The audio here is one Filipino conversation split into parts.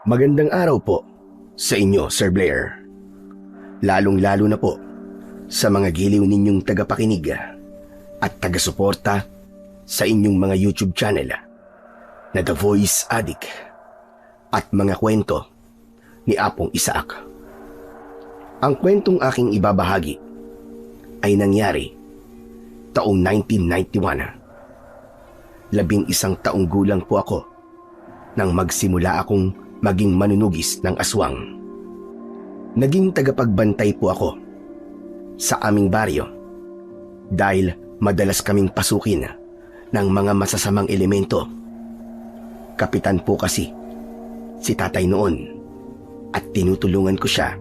Magandang araw po sa inyo, Sir Blair. Lalong-lalo na po sa mga giliw ninyong tagapakinig at taga-suporta sa inyong mga YouTube channel na The Voice Addict at mga kwento ni Apong Isaac. Ang kwentong aking ibabahagi ay nangyari taong 1991. 11 taong gulang po ako nang magsimula akong maging manunugis ng aswang. Naging tagapagbantay po ako sa aming baryo dahil madalas kaming pasukin ng mga masasamang elemento. Kapitan po kasi si tatay noon at tinutulungan ko siya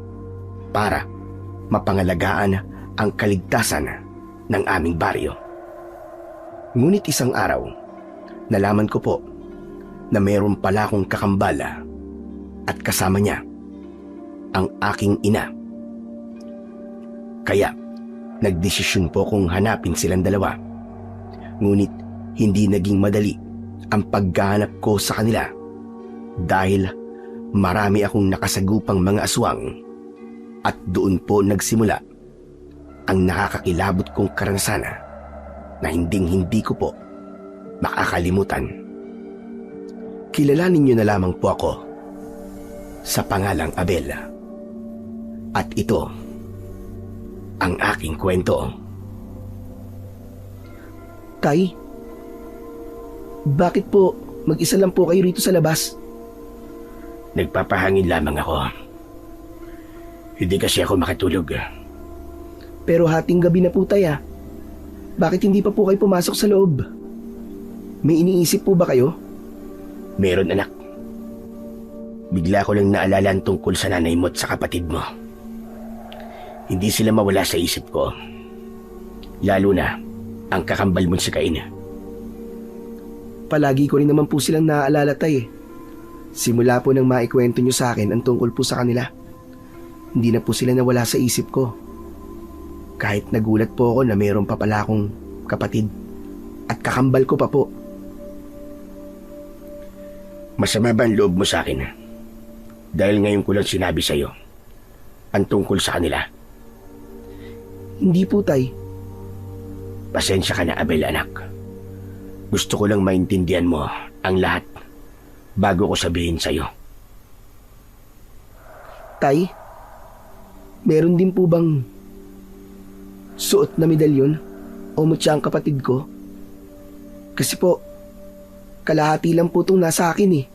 para mapangalagaan ang kaligtasan ng aming baryo. Ngunit isang araw, nalaman ko po na mayroon pala akong kakambal at kasama niya ang aking ina. Kaya nagdesisyon po kong hanapin silang dalawa. Ngunit hindi naging madali ang paghahanap ko sa kanila dahil marami akong nakasagupang mga aswang at doon po nagsimula ang nakakakilabot kong karanasan na hinding-hindi ko po makakalimutan. Kilalanin niyo na lamang po ako sa pangalang Abel. At ito ang aking kwento. Tay, bakit po mag-isa lang po kayo rito sa labas? Nagpapahangin lamang ako. Hindi kasi ako makatulog. Pero hating gabi na po, tay. Bakit hindi pa po kayo pumasok sa loob? May iniisip po ba kayo? Meron, anak. Bigla ko lang naalala ang tungkol sa nanay mo at sa kapatid mo. Hindi sila mawala sa isip ko. Lalo na ang kakambal mo si Cain. Palagi ko rin naman po silang naaalala, tay. Simula po nang maikwento nyo sa akin ang tungkol po sa kanila. Hindi na po sila nawala sa isip ko. Kahit nagulat po ako na mayroon pa pala akong kapatid at kakambal ko pa po. Masama ba ang loob mo sa akin? Dahil ngayon ko lang sinabi sa'yo ang tungkol sa kanila. Hindi po, tay. Pasensya ka na, Abel, anak. Gusto ko lang maintindihan mo ang lahat bago ko sabihin sa'yo. Tay, meron din po bang suot na medalyon o mutya ang kapatid ko? Kasi po, kalahati lang po itong nasa akin eh.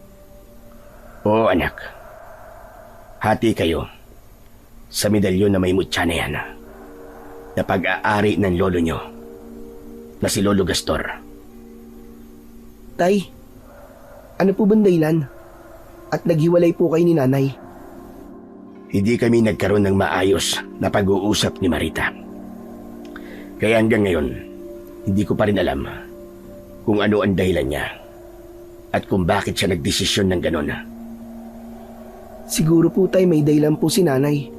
Oo, anak. Hati kayo sa medalyon na may mutya na yan na pag-aari ng lolo nyo na si Lolo Gastor. Tay, ano po bang dahilan? At naghiwalay po kayo ni nanay? Hindi kami nagkaroon ng maayos na pag-uusap ni Marita. Kaya hanggang ngayon, hindi ko pa rin alam kung ano ang dahilan niya at kung bakit siya nagdesisyon ng ganon. Siguro po, tay, may dahilan po si nanay.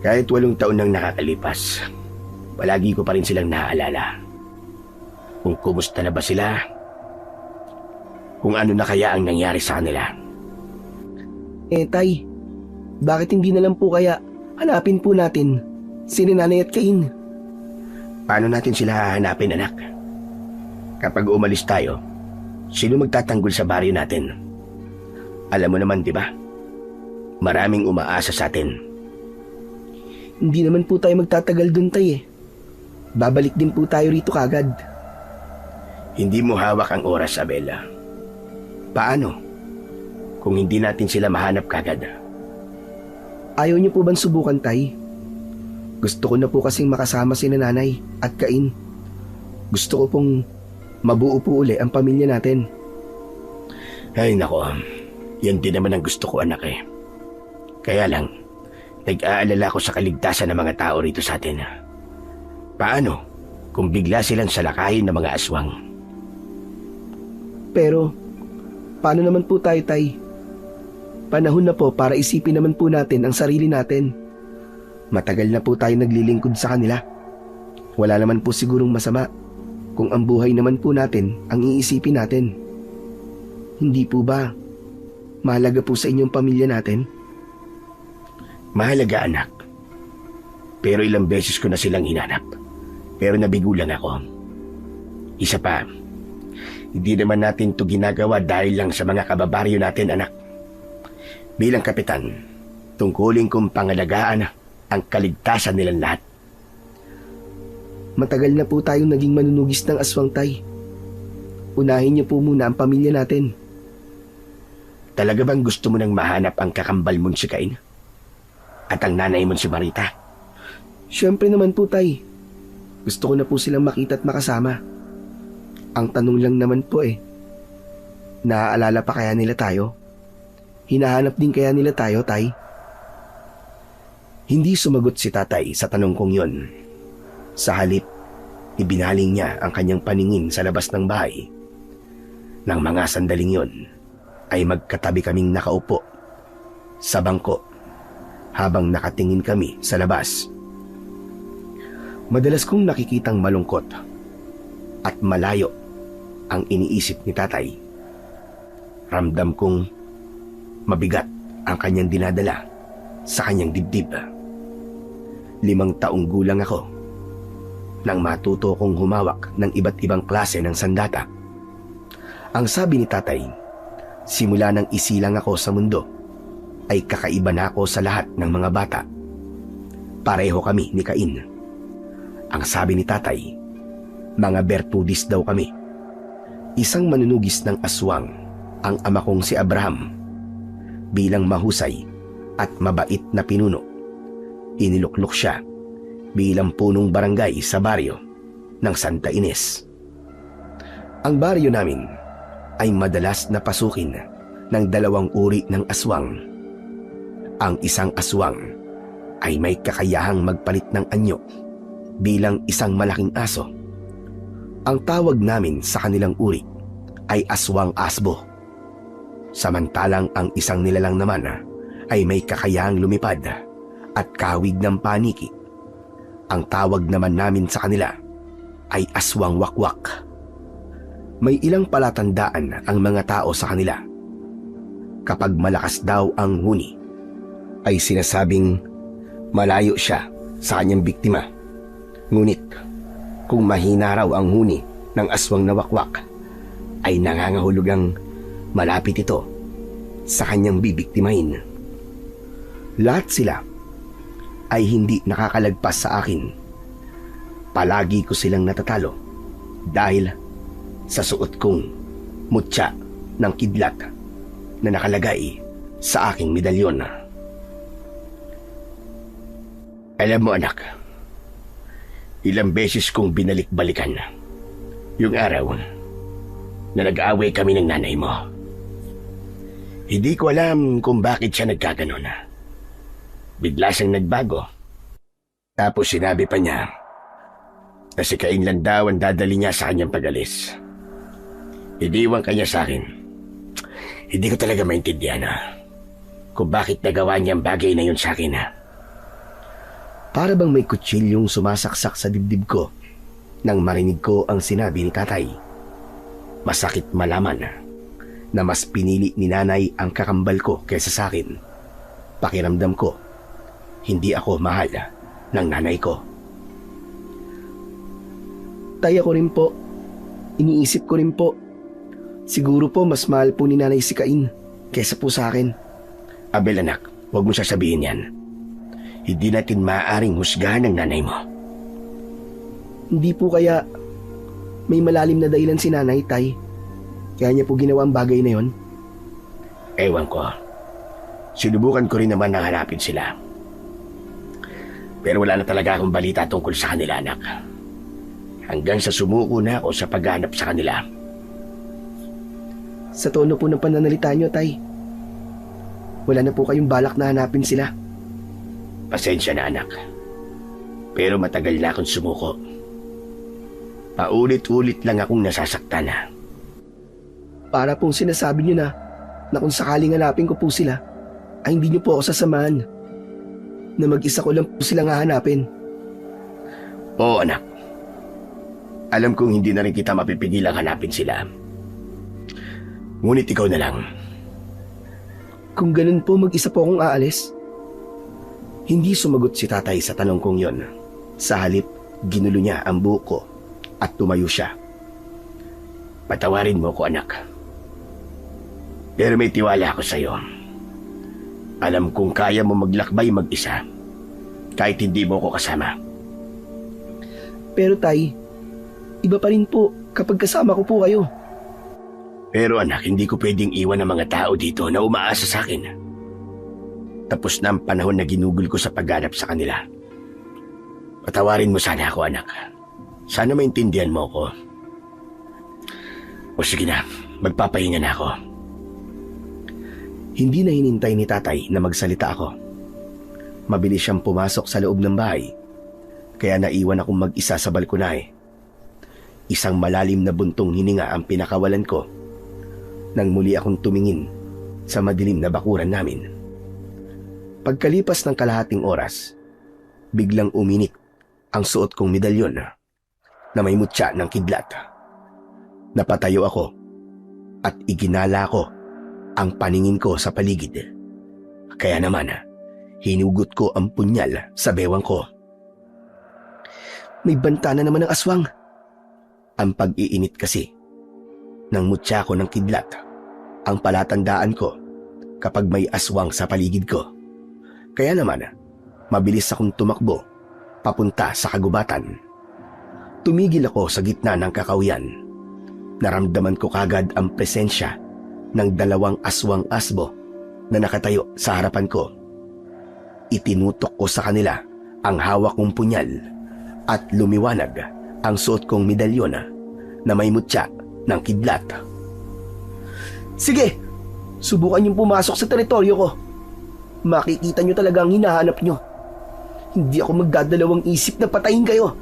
Kahit 8 taon nang nakakalipas, palagi ko pa rin silang naaalala. Kung kumusta na ba sila, kung ano na kaya ang nangyari sa kanila. Tay, bakit hindi na lang po kaya hanapin po natin si nanay at Cain? Paano natin sila hahanapin, anak? Kapag umalis tayo, sino magtatanggol sa baryo natin? Alam mo naman, di ba? Maraming umaasa sa atin. Hindi naman po tayo magtatagal dun, tay. Babalik din po tayo rito kagad. Hindi mo hawak ang oras, Abela. Paano kung hindi natin sila mahanap kagad? Ayaw niyo po bang subukan, tay? Gusto ko na po kasing makasama si nanay at Cain. Gusto ko pong mabuo po uli ang pamilya natin. Ay, nako. Yan din naman ang gusto ko, anak eh. Kaya lang, nag-aalala ko sa kaligtasan ng mga tao rito sa atin. Paano kung bigla silang salakayin ng mga aswang? Pero, paano naman po tayo, tay? Panahon na po para isipin naman po natin ang sarili natin. Matagal na po tayo naglilingkod sa kanila. Wala naman po sigurong masama kung ang buhay naman po natin ang iisipin natin. Hindi po ba Mahalaga po sa inyong pamilya natin. Mahalaga, anak. Pero ilang beses ko na silang hinanap. Pero nabigo lang ako. Isa pa, hindi naman natin to ginagawa dahil lang sa mga kababaryo natin, anak. Bilang kapitan, tungkulin kong pangalagaan ang kaligtasan nilang lahat. Matagal na po tayong naging manunugis ng aswang, Tay. Unahin niyo po muna ang pamilya natin. Talaga bang gusto mo nang mahanap ang kakambal mong si Cain? At ang nanay mong si Marita? Siyempre naman po, Tay. Gusto ko na po silang makita at makasama. Ang tanong lang naman po naaalala pa kaya nila tayo? Hinahanap din kaya nila tayo, Tay? Hindi sumagot si tatay sa tanong kong yon. Sa halip, ibinaling niya ang kanyang paningin sa labas ng bahay. Nang mga sandaling yon, ay magkatabi kaming nakaupo sa bangko habang nakatingin kami sa labas. Madalas kong nakikitang malungkot at malayo ang iniisip ni tatay. Ramdam kong mabigat ang kanyang dinadala sa kanyang dibdib. 5 taong gulang ako nang matuto kong humawak ng iba't ibang klase ng sandata. Ang sabi ni tatay, simula nang isilang ako sa mundo, ay kakaiba na ako sa lahat ng mga bata. Pareho kami ni Cain. Ang sabi ni tatay, mga bertudis daw kami. Isang manunugis ng aswang ang ama kong si Abraham. Bilang mahusay at mabait na pinuno, iniluklok siya bilang punong barangay sa baryo ng Santa Ines. Ang baryo namin ay madalas na pasukin ng 2 uri ng aswang. Ang isang aswang ay may kakayahang magpalit ng anyo bilang isang malaking aso. Ang tawag namin sa kanilang uri ay aswang asbo. Samantalang ang isang nilalang naman ay may kakayahang lumipad at kawig ng paniki. Ang tawag naman namin sa kanila ay aswang wakwak. May ilang palatandaan ang mga tao sa kanila. Kapag malakas daw ang huni, ay sinasabing malayo siya sa kanyang biktima. Ngunit kung mahina raw ang huni ng aswang na wakwak, ay nangangahulugang malapit ito sa kanyang bibiktimahin. Lahat sila ay hindi nakakalagpas sa akin. Palagi ko silang natatalo dahil sa suot kong mutya ng kidlat na nakalagay sa aking medalyon. Alam mo, anak, ilang beses kong binalik-balikan yung araw na nag-aaway kami ng nanay mo. Hindi ko alam kung bakit siya nagkaganon. Bigla siyang nagbago. Tapos sinabi pa niya na si Cain lang daw ang dadali niya sa kanyang pag-alis. Iniwan kanya sa akin. Hindi ko talaga maintindihan kung bakit nagawa niya ang bagay na yun sa akin. Para bang may kutsilyong sumasaksak sa dibdib ko nang marinig ko ang sinabi ni tatay. Masakit malaman na mas pinili ni nanay ang kakambal ko kaysa sa akin. Pakiramdam ko, hindi ako mahal ng nanay ko. Tay, ako rin po. Iniisip ko rin po. Siguro po mas mahal po ni nanay si Cain kaysa po sa akin. Abel, anak, huwag mo sasabihin yan. Hindi natin maaaring husgahan ng nanay mo. Hindi po kaya may malalim na dahilan si nanay, Tay. Kaya niya po ginawa ang bagay na yon. Ewan ko. Sinubukan ko rin naman na hanapin sila. Pero wala na talaga akong balita tungkol sa kanila, anak. Hanggang sa sumuko na ako sa paghanap sa kanila. Sa tono po ng pananalita niyo, Tay, wala na po kayong balak na hanapin sila. Pasensya na, anak. Pero matagal na akong sumuko. Paulit-ulit lang akong nasasaktan . Para pong sinasabi niyo na kung sakaling hanapin ko po sila, ay hindi niyo po ako sasamahan. Na mag-isa ko lang po silang hahanapin. Oo, anak. Alam kong hindi na rin kita mapipigilang hanapin sila. Ngunit ikaw na lang. Kung ganun po, mag-isa po akong aalis. Hindi sumagot si tatay sa tanong kong yon. Sa halip, ginulo niya ang buhok ko at tumayo siya. Patawarin mo ko, anak. Pero may tiwala ako sa iyo. Alam kong kaya mo maglakbay mag-isa kahit hindi mo ko kasama. Pero tay, iba pa rin po kapag kasama ko po kayo. Pero anak, hindi ko pwedeng iwan ang mga tao dito na umaasa sa akin. Tapos na ang panahon na ginugol ko sa pagganap sa kanila. Patawarin mo sana ako, anak. Sana maintindihan mo ko. O sige na, magpapahinga na ako. Hindi na hinintay ni tatay na magsalita ako. Mabilis siyang pumasok sa loob ng bahay, kaya naiwan akong mag-isa sa balkonahe. Isang malalim na buntong hininga ang pinakawalan ko nang muli akong tumingin sa madilim na bakuran namin. Pagkalipas ng kalahating oras, biglang uminit ang suot kong medalyon na may mutya ng kidlat. Napatayo ako at iginala ko ang paningin ko sa paligid. Kaya naman, hinugot ko ang punyal sa bewang ko. May banta na naman ng aswang. Ang pag-iinit kasi ng mutya ko ng kidlat ang palatandaan ko kapag may aswang sa paligid ko. Kaya naman, mabilis akong tumakbo papunta sa kagubatan. Tumigil ako sa gitna ng kakahuyan. Naramdaman ko kagad ang presensya ng 2 aswang asbo na nakatayo sa harapan ko. Itinutok ko sa kanila ang hawak kong punyal at lumiwanag ang suot kong medalyon na may mutya ng kidlat. Sige, subukan niyong pumasok sa teritoryo ko. Makikita niyo talaga ang hinahanap niyo. Hindi ako magdadalawang isip na patayin kayo.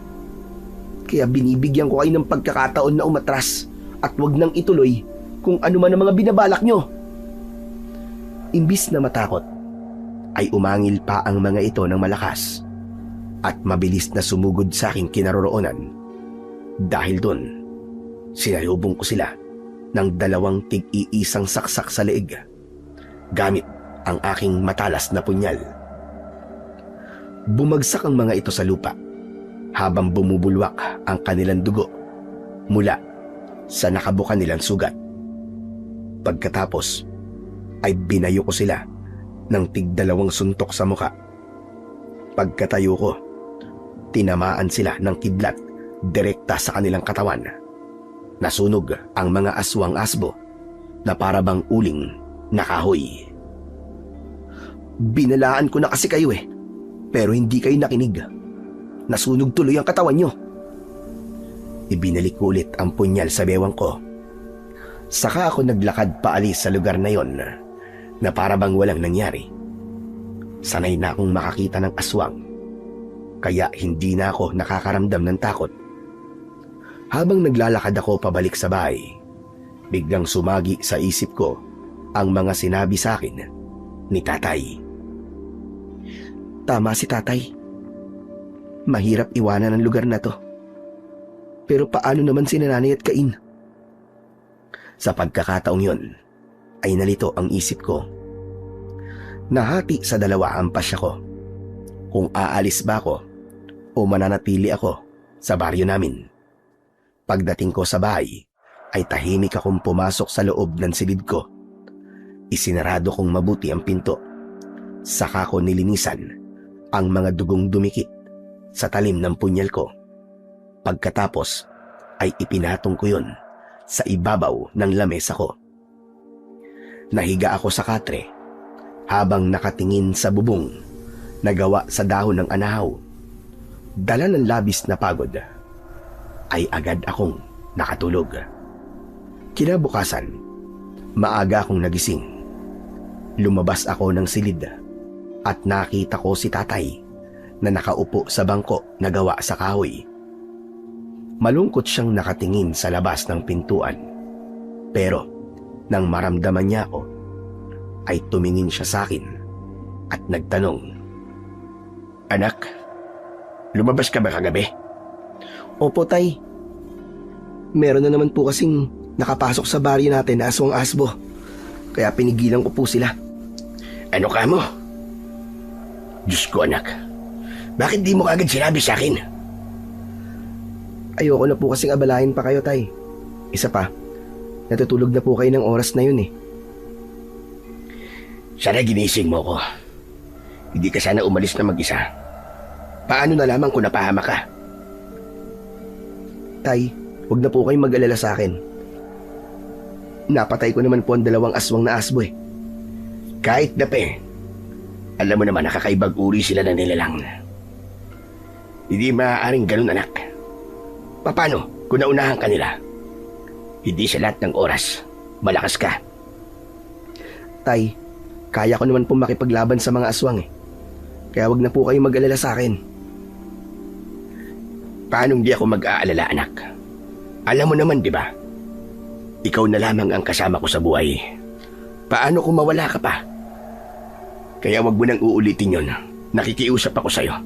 Kaya binibigyan ko kayo ng pagkakataon na umatras at wag nang ituloy kung ano man ang mga binabalak niyo. Imbis na matakot, ay umangil pa ang mga ito ng malakas at mabilis na sumugod sa aking kinaroroonan. Dahil doon, sinayubong ko sila ng 2 tig-iisang saksak sa leeg gamit ang aking matalas na punyal. Bumagsak ang mga ito sa lupa habang bumubulwak ang kanilang dugo mula sa nakabuka nilang sugat. Pagkatapos ay binayo ko sila ng tig-2 suntok sa muka. Pagkatayo ko, tinamaan sila ng kidlat direkta sa kanilang katawan. Nasunog ang mga aswang asbo na parabang uling na kahoy. Binalaan ko na kasi kayo pero hindi kayo nakinig. Nasunog tuloy ang katawan nyo. Ibinalik ko ulit ang punyal sa bewang ko. Saka ako naglakad paalis sa lugar na yon na parabang walang nangyari. Sanay na akong makakita ng aswang, kaya hindi na ako nakakaramdam ng takot. Habang naglalakad ako pabalik sa bahay, biglang sumagi sa isip ko ang mga sinabi sa akin ni tatay. Tama si tatay. Mahirap iwanan ang lugar na to. Pero paano naman si Nanay at Cain? Sa pagkakataong yon, ay nalito ang isip ko. Nahati sa 2 ang pasya ko. Kung aalis ba ako o mananatili ako sa baryo namin. Pagdating ko sa bahay, ay tahimik akong pumasok sa loob ng silid ko. Isinarado kong mabuti ang pinto. Saka ko nilinisan ang mga dugong dumikit sa talim ng punyal ko. Pagkatapos ay ipinatong ko yon sa ibabaw ng lamesa ko. Nahiga ako sa katre habang nakatingin sa bubong na gawa sa dahon ng anahaw. Dala ng labis na pagod, ay agad akong nakatulog. Kinabukasan, maaga akong nagising. Lumabas ako ng silid at nakita ko si tatay na nakaupo sa bangko na gawa sa kahoy. Malungkot siyang nakatingin sa labas ng pintuan. Pero nang maramdaman niya ako, ay tumingin siya sa akin at nagtanong, "Anak, lumabas ka ba kagabi?" Opo, tay. Meron na naman po kasing nakapasok sa baryo natin na aswang asbo. Kaya pinigilan ko po sila. Ano ka mo? Diyos ko anak, bakit di mo kagad sinabi sa akin? Ayoko na po kasing abalahin pa kayo, Tay. Isa pa, natutulog na po kayo ng oras na yun eh. Sana ginising mo ko. Hindi ka sana umalis na mag-isa. Paano na lamang kung napahama ka? Tay, huwag na po kayong mag-alala sa akin. Napatay ko naman po ang 2 aswang na asbo eh. Kahit na alam mo naman nakakaibang uri sila na nilalang. Hindi maaaring ganun anak. Paano kung naunahan ka nila? Hindi sa lahat ng oras malakas ka. Tay, kaya ko naman po makipaglaban sa mga aswang eh. Kaya wag na po kayong mag-alala sa akin. Paano hindi ako mag-aalala anak? Alam mo naman di ba? Ikaw na lamang ang kasama ko sa buhay. Paano kung mawala ka pa? Kaya wag mo nang uulitin yon. Nakikiusap ako sa'yo.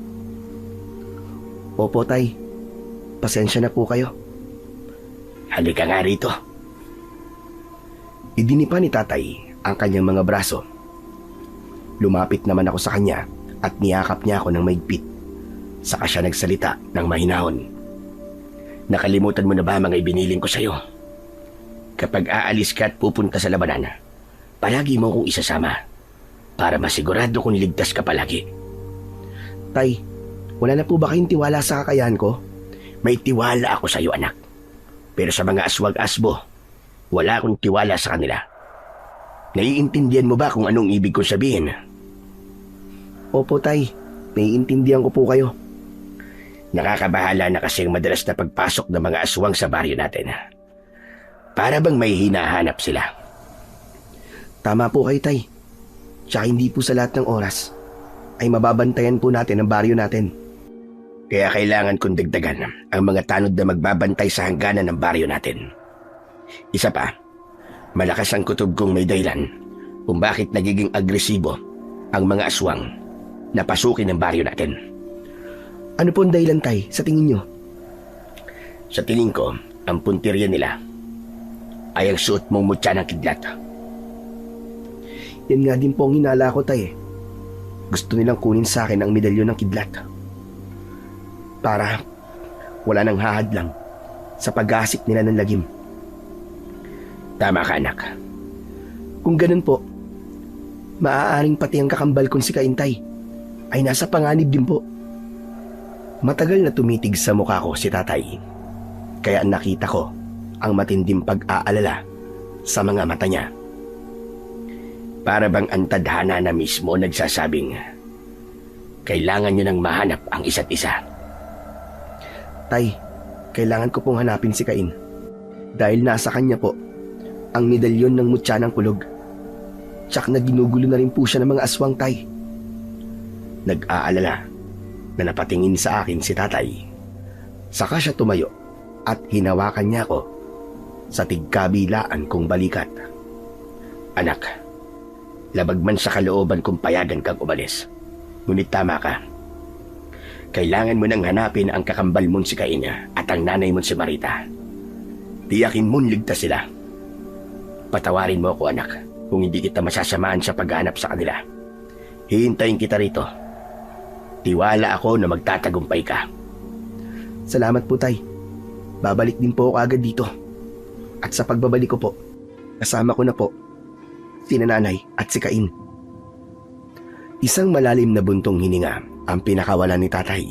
Opo, Tay. Pasensya na po kayo. Halika nga rito. Idinipa ni Tatay ang kanyang mga braso. Lumapit naman ako sa kanya at niyakap niya ako ng maigpit. Saka siya nagsalita ng mahinahon. Nakalimutan mo na ba mga ibiniling ko sa'yo? Kapag aalis ka at pupunta sa labanan, palagi mo kong isasama para masigurado kong ligtas ka palagi. Tay, wala na po ba kayong tiwala sa kakayahan ko? May tiwala ako sa iyo anak. Pero sa mga aswag-asbo, wala akong tiwala sa kanila. Naiintindihan mo ba kung anong ibig kong sabihin? Opo, Tay. Naiintindihan ko po kayo. Nakakabahala na kasing madalas na pagpasok ng mga aswang sa baryo natin. Para bang may hinahanap sila. Tama po kayo, Tay. Tsaka hindi po sa lahat ng oras ay mababantayan po natin ang baryo natin. Kaya kailangan kong dagdagan ang mga tanod na magbabantay sa hangganan ng baryo natin. Isa pa, malakas ang kutob kong may dahilan kung bakit nagiging agresibo ang mga aswang na pasukin ang baryo natin. Ano po ang dahilan, Tay, sa tingin nyo? Sa tingin ko, ang puntirya nila ay ang suot mong mutya ng kidlat. Yan nga din po ang hinala ko, Tay. Gusto nilang kunin sa akin ang medalyon ng kidlat. Para wala nang hahadlang sa pag-asik nila ng lagim. Tama ka, anak. Kung ganun po, maaaring pati ang kakambal kong si Kaintay ay nasa panganib din po. Matagal na tumitig sa mukha ko si Tatay. Kaya nakita ko ang matinding pag-aalala sa mga mata niya. Para bang ang tadhana na mismo nagsasabing kailangan niyo nang mahanap ang isa't isa. Tay, kailangan ko pong hanapin si Cain. Dahil nasa kanya po ang medalyon ng mutya ng kulog. Tsak na ginugulo na rin po siya ng mga aswang, Tay. Nag-aalala na napatingin sa akin si Tatay. Saka siya tumayo at hinawakan niya ako sa tigkabilaan kong balikat. Anak, labag man sa kalooban kong payagan kang umalis. Ngunit tama ka. Kailangan mo nang hanapin ang kakambal mong si Cain at ang nanay mong si Marita. Tiyakin mong ligtas sila. Patawarin mo ako, anak, kung hindi kita masasamahan sa paghanap sa kanila. Hihintayin kita rito. Tiwala ako na magtatagumpay ka. Salamat po, Tay. Babalik din po ako agad dito. At sa pagbabalik ko po, kasama ko na po si nanay at si Cain. Isang malalim na buntong hininga ang pinakawalan ni Tatay.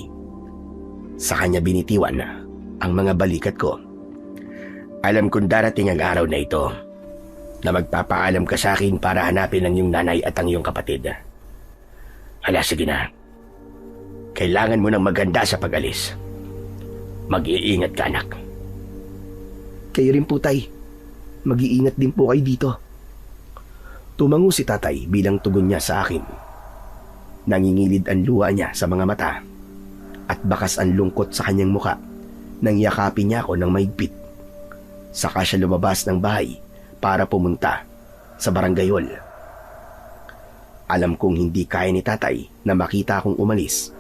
Sa kanya binitiwan ang mga balikat ko. Alam kong darating ang araw na ito na magpapaalam ka sa akin para hanapin ang iyong nanay at ang iyong kapatid. Hala, sige na. Kailangan mo ng maganda sa pag-alis. Mag-iingat ka, anak. Kayo rin po, Tay. Mag-iingat din po kayo dito. Tumango si Tatay bilang tugon niya sa akin. Nangingilid ang luha niya sa mga mata at bakas ang lungkot sa kanyang muka nang yakapin niya ako ng maigpit. Saka siya lumabas ng bahay para pumunta sa barangay hall. Alam kong hindi kaya ni Tatay na makita akong umalis,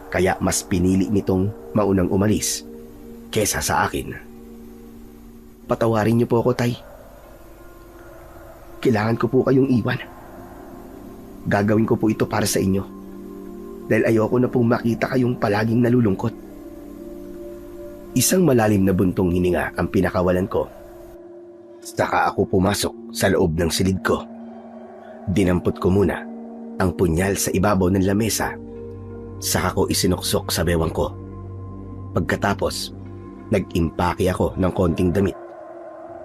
kaya mas pinili nitong maunang umalis kesa sa akin. Patawarin niyo po ako, Tay. Kailangan ko po kayong iwan. Gagawin ko po ito para sa inyo. Dahil ayoko na pong makita kayong palaging nalulungkot. Isang malalim na buntong hininga ang pinakawalan ko. Saka ako pumasok sa loob ng silid ko. Dinampot ko muna ang punyal sa ibabaw ng lamesa. Saka ko isinuksok sa bewang ko. Pagkatapos, nag-impake ako ng konting damit.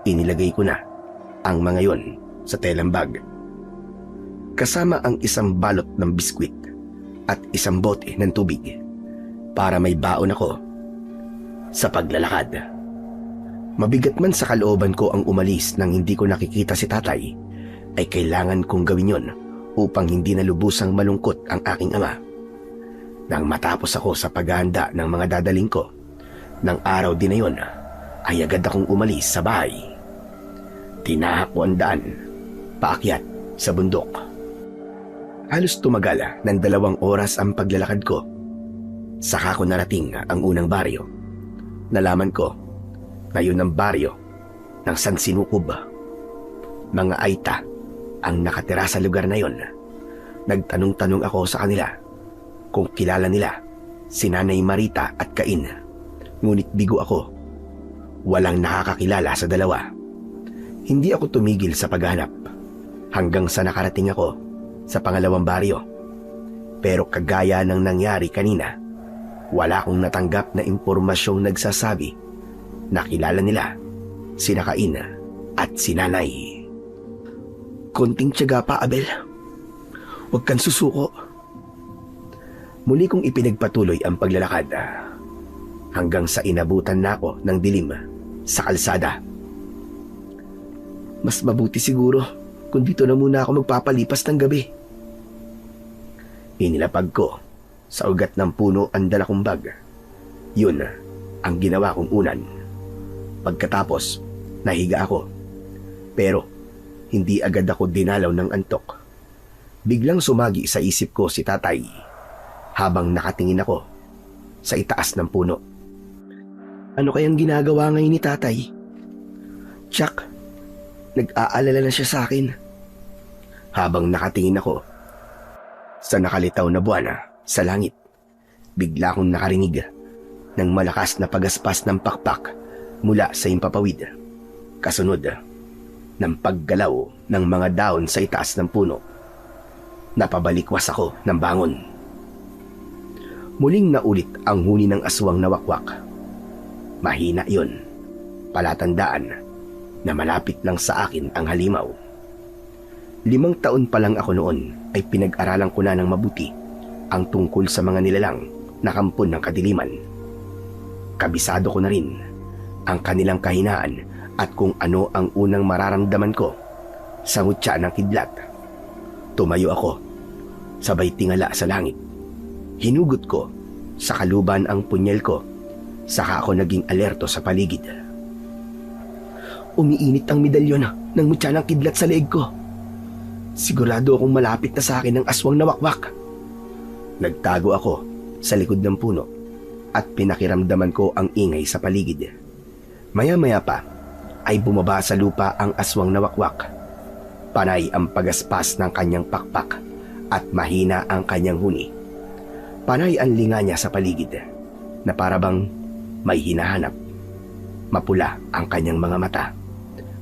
Inilagay ko na ang mga yon sa telang bag. Kasama ang isang balot ng biskwit at isang bote ng tubig para may baon ako sa paglalakad. Mabigat man sa kalooban ko ang umalis nang hindi ko nakikita si tatay, ay kailangan kong gawin yon upang hindi na lubusang malungkot ang aking ama. Nang matapos ako sa paghahanda ng mga dadaling ko, ng araw din na yon, ay agad akong umalis sa bahay. Tinahak ko ang daan, paakyat sa bundok. Halos tumagal ng 2 oras ang paglalakad ko. Saka ko narating ang unang baryo. Nalaman ko na yun ang baryo ng San Sinukob. Mga Aita ang nakatira sa lugar na yon. Nagtanong-tanong ako sa kanila kung kilala nila si Nanay Marita at Cain. Ngunit bigo ako. Walang nakakakilala sa dalawa. Hindi ako tumigil sa paghanap hanggang sa nakarating ako sa pangalawang baryo. Pero kagaya ng nangyari kanina, wala akong natanggap na impormasyong nagsasabi na kilala nila sina Cain at si Nanay. Konting tiyaga pa, Abel. Huwag kang susuko. Muli kong ipinagpatuloy ang paglalakad hanggang sa inabutan na ako ng dilim sa kalsada. Mas mabuti siguro kung dito na muna ako magpapalipas ng gabi. Inilapag ko sa ugat ng puno ang dala kong bag. Yun ang ginawa kong unan. Pagkatapos, nahiga ako. Pero hindi agad ako dinalaw ng antok. Biglang sumagi sa isip ko si tatay habang nakatingin ako sa itaas ng puno. Ano kayang ginagawa ngayon ni tatay? Tsak, nag-aalala na siya sa akin. Habang nakatingin ako sa nakalitaw na buwan sa langit, bigla akong nakarinig ng malakas na pagaspas ng pakpak mula sa impapawid. Kasunod ng paggalaw ng mga daon sa itaas ng puno. Napabalikwas ako ng bangon. Muling naulit ang huni ng aswang na wakwak. Mahina yon, palatandaan na malapit lang sa akin ang halimaw. 5 taon pa lang ako noon ay pinag-aralan ko na ng mabuti ang tungkol sa mga nilalang na kampon ng kadiliman. Kabisado ko na rin ang kanilang kahinaan at kung ano ang unang mararamdaman ko sa ngutya ng kidlat. Tumayo ako, sabay tingala sa langit. Hinugot ko sa kaluban ang punyel ko, saka ako naging alerto sa paligid. Umiinit ang medalyon ng mutya ng kidlat sa leeg ko. Sigurado akong malapit na sa akin ang aswang na wakwak. Nagtago ako sa likod ng puno at pinakiramdaman ko ang ingay sa paligid. Maya-maya pa ay bumaba sa lupa ang aswang na wakwak. Panay ang pagaspas ng kanyang pakpak at mahina ang kanyang huni. Panay ang linga niya sa paligid na parabang may hinahanap. Mapula ang kanyang mga mata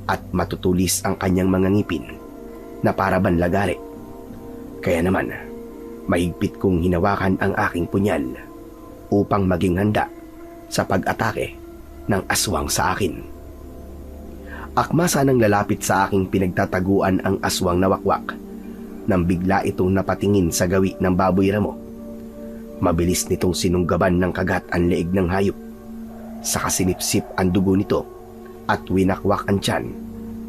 at matutulis ang kanyang mga ngipin na paraban lagari. Kaya naman, mahigpit kong hinawakan ang aking punyal upang maging handa sa pag-atake ng aswang sa akin. Akma sanang lalapit sa aking pinagtataguan ang aswang na wakwak nang bigla itong napatingin sa gawi ng baboy ramo. Mabilis nitong sinunggaban ng kagat ang leeg ng hayop. Saka sinipsip ang dugo nito at winakwak ang tiyan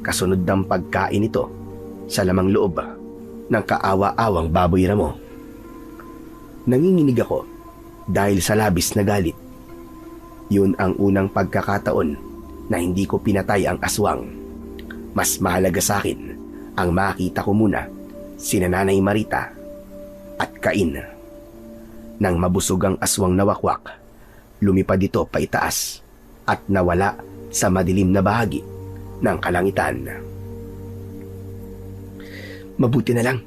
kasunod ng pagkain nito sa lamang loob ng kaawa-awang baboy ramo. Nanginginig ako dahil sa labis na galit. Yun ang unang pagkakataon na hindi ko pinatay ang aswang. Mas mahalaga sa akin ang makita ko muna sina Nanay Marita at Cain. Nang mabusog ang aswang na wakwak, lumipad ito paitaas at nawala sa madilim na bahagi ng kalangitan. Mabuti na lang.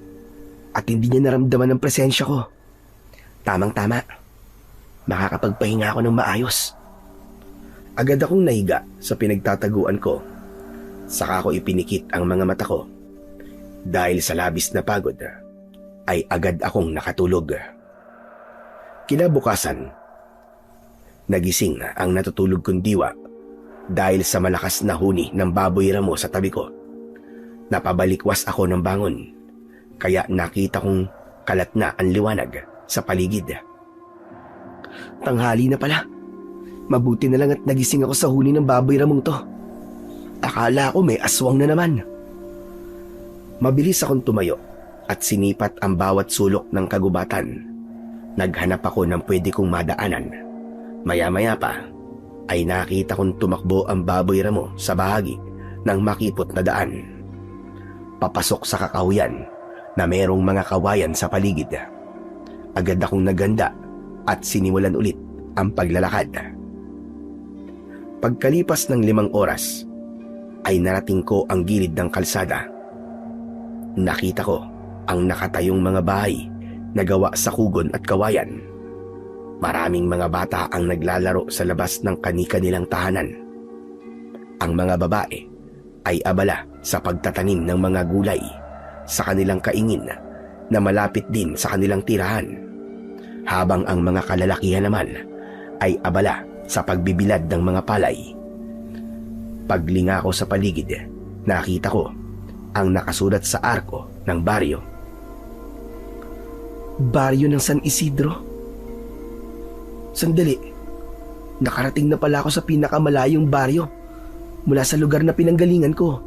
at hindi niya naramdaman ang presensya ko. Tamang-tama. Makakapagpahinga ako ng maayos. Agad akong nahiga sa pinagtataguan ko. Saka ko ipinikit ang mga mata ko. Dahil sa labis na pagod, ay agad akong nakatulog. Kinabukasan, nagising ang natutulog kong diwa dahil sa malakas na huni ng baboy ramo sa tabi ko. Napabalikwas ako ng bangon, kaya nakita kong kalat na ang liwanag sa paligid. Tanghali na pala. Mabuti na lang at nagising ako sa huni ng baboy ramong to. Akala ko may aswang na naman. Mabilis akong tumayo at sinipat ang bawat sulok ng kagubatan. Naghanap ako ng pwede kong madaanan. Maya-maya pa ay nakita kong tumakbo ang baboy ramo sa bahagi ng makipot na daan. Papasok sa kakahuyan na merong mga kawayan sa paligid. Agad akong naganda at sinimulan ulit ang paglalakad. Pagkalipas ng 5 oras, ay narating ko ang gilid ng kalsada. Nakita ko ang nakatayong mga bahay na gawa sa kugon at kawayan. Maraming mga bata ang naglalaro sa labas ng kani-kanilang tahanan. Ang mga babae ay abala sa pagtatanim ng mga gulay sa kanilang kaingin na malapit din sa kanilang tirahan, habang ang mga kalalakihan naman ay abala sa pagbibilad ng mga palay. Paglinga ko sa paligid, nakita ko ang nakasulat sa arko ng baryo. Baryo ng San Isidro? Sandali. Nakarating na pala ako sa pinakamalayong baryo mula sa lugar na pinanggalingan ko.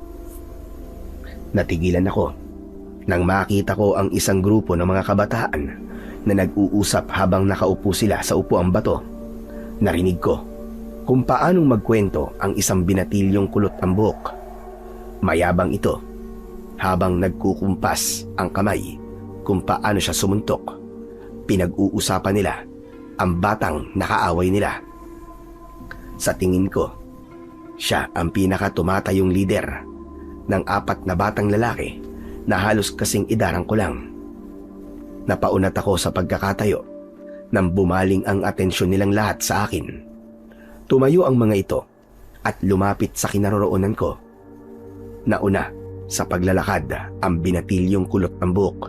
Natigilan ako nang makita ko ang isang grupo ng mga kabataan na nag-uusap habang nakaupo sila sa upuang bato. Narinig ko kung paanong magkwento ang isang binatilyong kulot ang buhok. Mayabang ito habang nagkukumpas ang kamay kung paano siya sumuntok. Pinag-uusapan nila ang batang nakaaway nila. Sa tingin ko, siya ang pinakatumatayong lider ng 4 na batang lalaki na halos kasing idarang ko lang. Napaunat ako sa pagkakatayo nang bumaling ang atensyon nilang lahat sa akin. Tumayo ang mga ito at lumapit sa kinaroroonan ko. Nauna sa paglalakad ang binatilyong kulot ng buhok.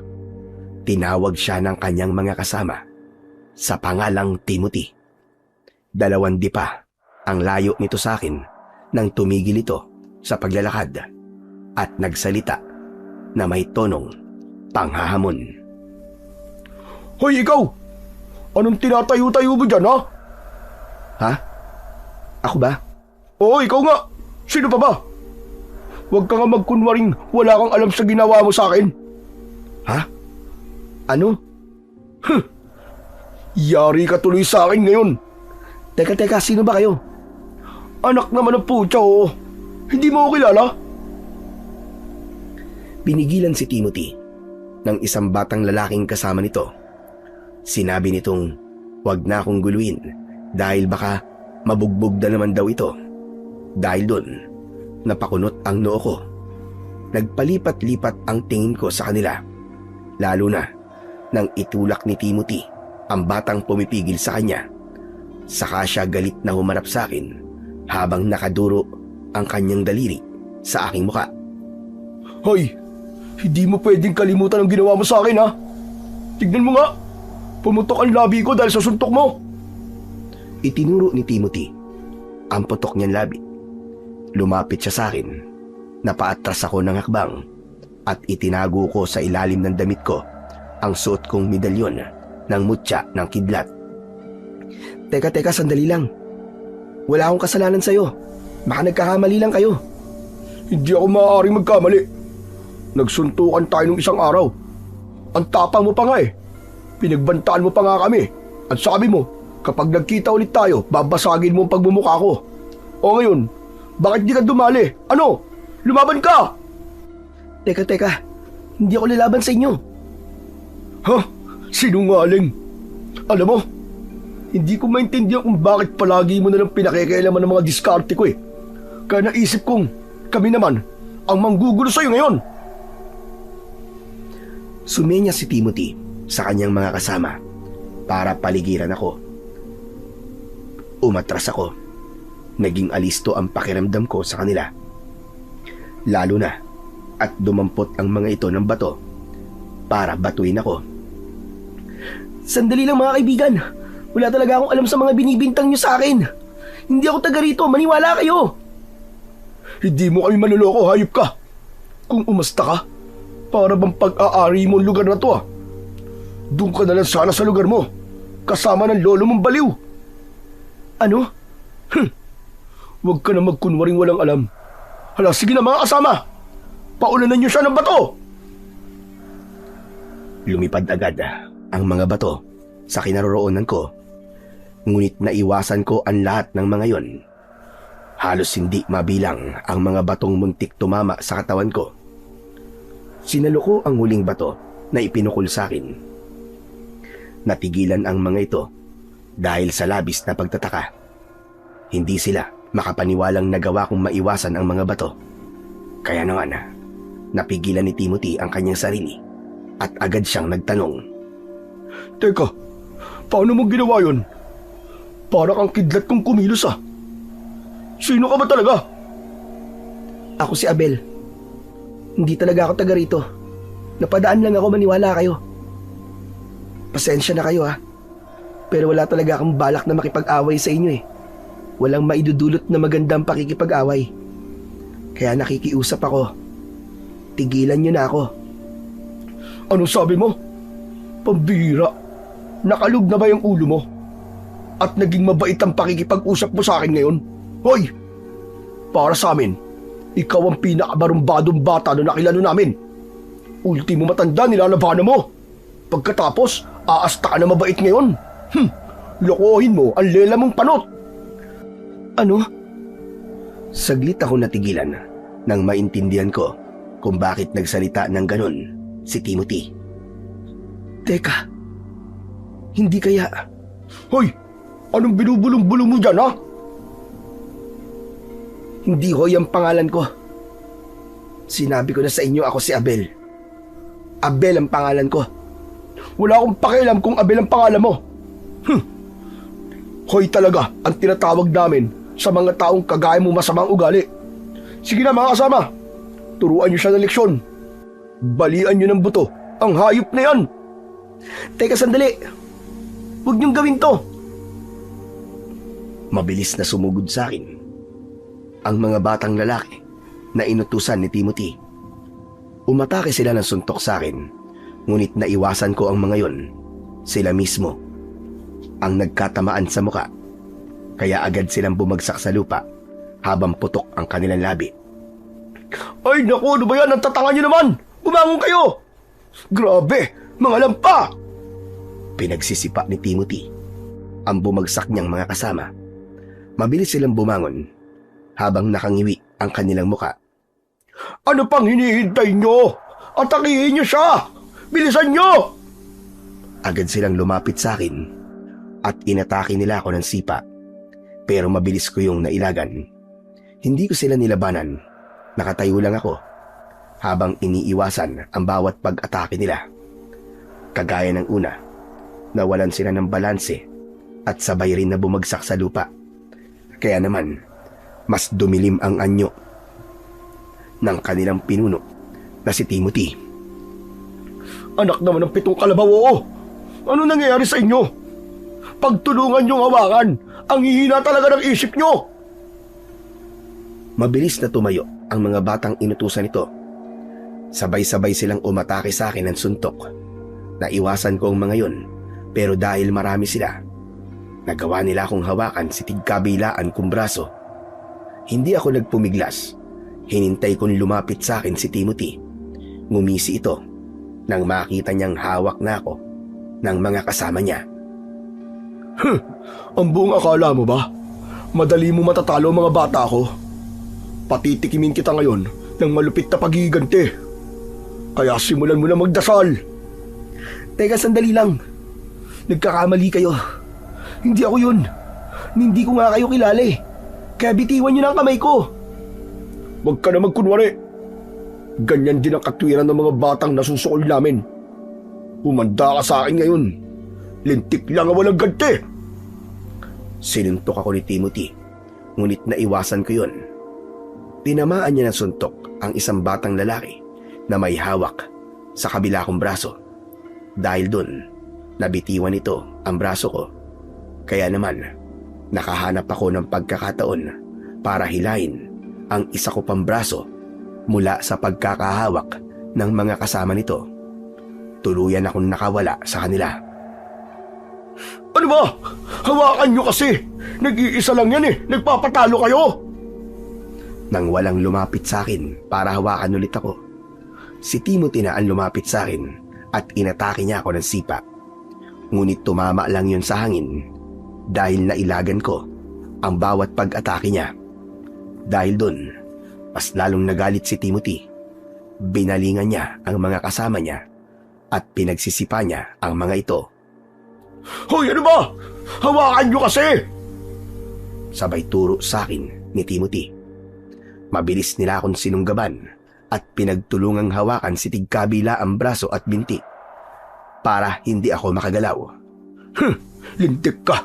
Tinawag siya ng kanyang mga kasama sa pangalang Timothy. 2 dipa ang layo nito sa akin nang tumigil ito sa paglalakad at nagsalita na may tonong panghahamon. Hoy ikaw! Anong tinatayo-tayo mo dyan, ha? Ha? Ako ba? Oo, ikaw nga! Sino pa ba? Huwag ka nga magkunwaring wala kang alam sa ginawa mo sa akin. Ha? Ano? Yari ka tuloy sa akin ngayon. Teka, sino ba kayo? Anak naman ng putya, oo. Hindi mo ako kilala? Pinigilan si Timothy ng isang batang lalaking kasama nito. Sinabi nitong huwag na akong guluhin dahil baka mabugbog na naman daw ito. Dahil doon, napakunot ang noo ko. Nagpalipat-lipat ang tingin ko sa kanila, lalo na nang itulak ni Timothy ang batang pumipigil sa kanya. Saka siya galit na humarap sa akin habang nakaduro ang kanyang daliri sa aking muka. Hoy, hindi mo pwedeng kalimutan ang ginawa mo sa akin, ha? Tignan mo nga, pumutok ang labi ko dahil sa suntok mo. Itinuro ni Timothy ang putok niyang labi. Lumapit siya sa akin. Napaatras ako ng hakbang at itinago ko sa ilalim ng damit ko ang suot kong medalyon ng mutya ng kidlat. Teka, sandali lang. Wala akong kasalanan sa'yo. Baka nagkakamali lang kayo. Hindi ako maaaring magkamali. Nagsuntukan tayo nung isang araw. Ang tapang mo pa nga eh. Pinagbantaan mo pa nga kami. At sabi mo, kapag nagkita ulit tayo, babasagin mo ang pagmumukha ko. O ngayon, bakit di ka dumali? Ano? Lumaban ka! Teka. Hindi ako lalaban sa inyo. Ha? Sinungaling. Alam mo, hindi ko maintindihan kung bakit palagi mo nalang pinakikialaman ng mga diskarte ko eh. Kaya naisip kong kami naman ang manggugulo sa'yo ngayon. Sumenya si Timothy sa kanyang mga kasama para paligiran ako. Umatras ako. Naging alisto ang pakiramdam ko sa kanila. Lalo na at dumampot ang mga ito ng bato para batuin ako. Sandali lang mga kaibigan. Wala talaga akong alam sa mga binibintang nyo sa akin. Hindi ako taga rito, maniwala kayo. Hindi mo kami manloloko, hayop ka. Kung umasta ka, para bang pag-aari mo ang lugar na to ah. Doon ka na lang sana sa lugar mo, kasama ng lolo mong baliw. Ano? Huwag ka na magkunwaring walang alam. Hala, sige na mga kasama. Paulanan niyo siya ng bato. Lumipad agad ang mga bato sa kinaroroonan ko. Ngunit naiwasan ko ang lahat ng mga yon. Halos hindi mabilang ang mga batong muntik tumama sa katawan ko. Sinalo ko ang huling bato na ipinukol sa akin. Natigilan ang mga ito dahil sa labis na pagtataka. Hindi sila makapaniwalang nagawa kong maiwasan ang mga bato. Kaya naman, napigilan ni Timothy ang kanyang sarili at agad siyang nagtanong. Teka, paano mo ginawa yun? Para kang kidlat kong kumilos ah. Sino ka ba talaga? Ako si Abel. Hindi talaga ako taga rito. Napadaan lang ako, maniwala kayo. Pasensya na kayo ha. Pero wala talaga akong balak na makipag-away sa inyo eh. Walang maidudulot na magandang pakikipag-away. Kaya nakikiusap ako. Tigilan nyo na ako. Anong sabi mo? Pambihira. Nakalug na ba yung ulo mo? At naging mabait ang pakikipag-usap mo sa akin ngayon? Hoy! Para sa amin, ikaw ang pinakabarumbadong bata na nakilala namin. Ultimo matanda nilalabanan mo. Pagkatapos, aasta ka na mabait ngayon. Lokohin mo ang lela mong panot. Ano? Saglit ako natigilan nang maintindihan ko kung bakit nagsalita ng ganun si Timothy. Teka, hindi kaya... Hoy! Anong binubulong-bulong mo dyan, ha? Hindi Hoy ang pangalan ko. Sinabi ko na sa inyo, ako si Abel. Abel ang pangalan ko. Wala akong pakialam kung Abel ang pangalan mo. Hoy talaga ang tinatawag namin sa mga taong kagaya mo masamang ugali. Sige na mga kasama, turuan niyo siya ng leksyon. Balian niyo ng buto ang hayop na yan. Teka sandali. Huwag niyong gawin to. Mabilis na sumugod sa akin ang mga batang lalaki na inutusan ni Timothy. Umatake sila ng suntok sa akin, ngunit naiwasan ko ang mga yon. Sila mismo ang nagkatamaan sa muka, kaya agad silang bumagsak sa lupa habang putok ang kanilang labi. Ay naku, ano ba yan? Ang tatanga niyo naman! Bumangon kayo! Grabe! Mga lampa! Pinagsisipa ni Timothy ang bumagsak niyang mga kasama. Mabilis silang bumangon habang nakangiwi ang kanilang muka. Ano pang hinihintay niyo? Atakihin niyo siya! Bilisan niyo! Agad silang lumapit sa akin at inatake nila ako ng sipa. Pero mabilis ko yung nailagan. Hindi ko sila nilabanan. Nakatayo lang ako habang iniiwasan ang bawat pag-atake nila. Kagaya ng una, nawalan sila ng balanse at sabay rin na bumagsak sa lupa. Kaya naman, mas dumilim ang anyo ng kanilang pinuno na si Timothy. Anak naman ng 7 kalabaw, oo! Ano nangyayari sa inyo? Pagtulungan niyong hawakan, ang hihina talaga ng isip niyo! Mabilis na tumayo ang mga batang inutusan nito. Sabay-sabay silang umatake sa akin ng suntok. Naiwasan ko ang mga yon, pero dahil marami sila, nagawa nila akong hawakan si tigkabilaan kong braso. Hindi ako nagpumiglas. Hinintay kong lumapit sa akin si Timothy. Ngumisi ito nang makita niyang hawak na ako ng mga kasama niya. Ang buong akala mo ba? Madali mo matatalo ang mga bata ko. Patitikimin kita ngayon ng malupit na paghihiganti. Kaya simulan mo na magdasal. Teka sandali lang. Nagkakamali kayo. Hindi ako yun. Hindi ko nga kayo kilala eh. Kaya bitiwan niyo na ang kamay ko. Huwag ka na magkunwari. Ganyan din ang katwiran ng mga batang nasusukol namin. Humanda ka sa akin ngayon. Lintik lang ang walang ganti. Sinuntok ako ni Timothy, ngunit naiwasan ko yun. Tinamaan niya ng suntok ang isang batang lalaki na may hawak sa kabila kong braso. Dahil dun, nabitiwan nito ang braso ko. Kaya naman, nakahanap ako ng pagkakataon para hilahin ang isa ko pang braso mula sa pagkakahawak ng mga kasama nito. Tuluyan akong nakawala sa kanila. Ano ba? Hawakan nyo kasi. Nag-iisa lang yan eh. Nagpapatalo kayo. Nang walang lumapit sa akin para hawakan ulit ako, si Timothy na ang lumapit sa akin at inatake niya ako ng sipa. Ngunit tumama lang yun sa hangin dahil nailagan ko ang bawat pag-atake niya. Dahil dun, mas lalong nagalit si Timothy. Binalingan niya ang mga kasama niya at pinagsisipa niya ang mga ito. Hoy, ano ba? Hawakan nyo kasi. Sabay turo sa akin ni Timothy. Mabilis nila akong sinunggaban at pinagtulungang hawakan si tigkabila ang braso at binti para hindi ako makagalaw. Lintik ka.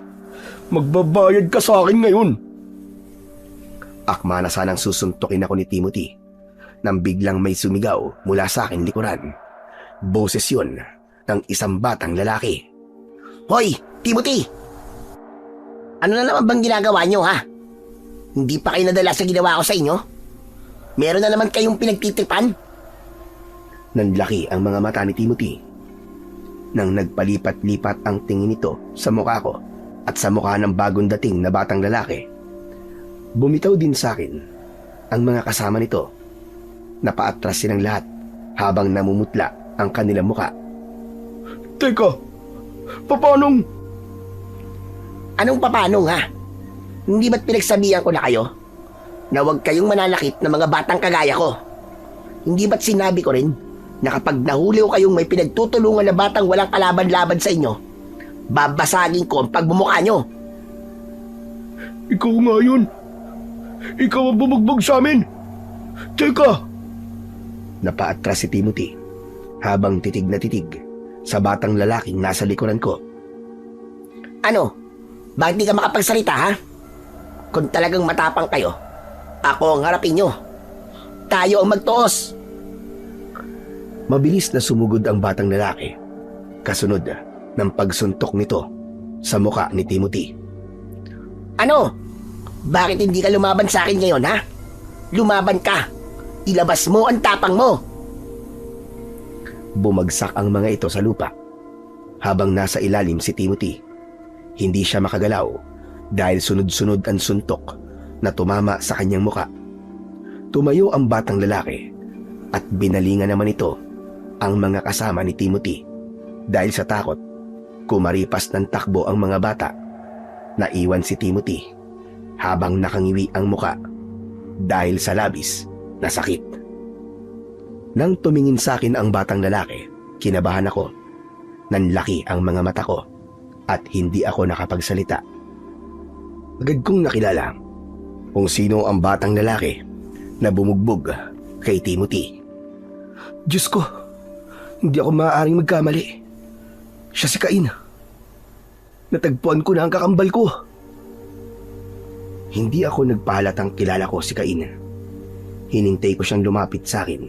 Magbabayad ka sa akin ngayon. Akma na sanang susuntukin ako ni Timothy nang biglang may sumigaw mula sa akin likuran. Boses yun ng isang batang lalaki. Hoy, Timothy! Ano na naman bang ginagawa nyo, ha? Hindi pa kayo nadala sa ginawa ko sa inyo? Meron na naman kayong pinagtitipan? Nanlaki ang mga mata ni Timothy nang nagpalipat-lipat ang tingin nito sa mukha ko at sa mukha ng bagong dating na batang lalaki. Bumitaw din sa akin ang mga kasama nito. Napaatras silang lahat habang namumutla ang kanilang mukha. Teka, papanong? Anong papanong, ha? Hindi ba't pinagsabihan ko na kayo na huwag kayong mananakit ng mga batang kagaya ko? Hindi ba't sinabi ko rin na kapag nahuli ko kayong may pinagtutulungan na batang walang kalaban-laban sa inyo, babasagin ko ang pagbumukha nyo? Ikaw nga yun. Ikaw ang bumugbog sa amin. Teka! Napaatras si Timothy habang titig na titig sa batang lalaking nasa likuran ko. Ano? Bakit di ka makapagsalita, ha? Kung talagang matapang kayo, ako ang harapin nyo. Tayo ang magtuos. Mabilis na sumugod ang batang lalaki, kasunod ng pagsuntok nito sa muka ni Timothy. Ano? Bakit hindi ka lumaban sa akin ngayon, ha? Lumaban ka. Ilabas mo ang tapang mo. Bumagsak ang mga ito sa lupa. Habang nasa ilalim si Timothy, hindi siya makagalaw dahil sunod-sunod ang suntok na tumama sa kanyang muka. Tumayo ang batang lalaki at binalingan naman ito ang mga kasama ni Timothy. Dahil sa takot, kumaripas ng takbo ang mga bata. Naiwan si Timothy habang nakangiwi ang muka dahil sa labis na sakit. Nang tumingin sa akin ang batang lalaki, kinabahan ako. Nanlaki ang mga mata ko at hindi ako nakapagsalita. Agad kong nakilala kung sino ang batang lalaki na bumugbog kay Timothy. Diyos ko, hindi ako maaaring magkamali. Siya si Cain. Natagpuan ko na ang kakambal ko. Hindi ako nagpahalatang kilala ko si Cain. Hinintay ko siyang lumapit sa akin.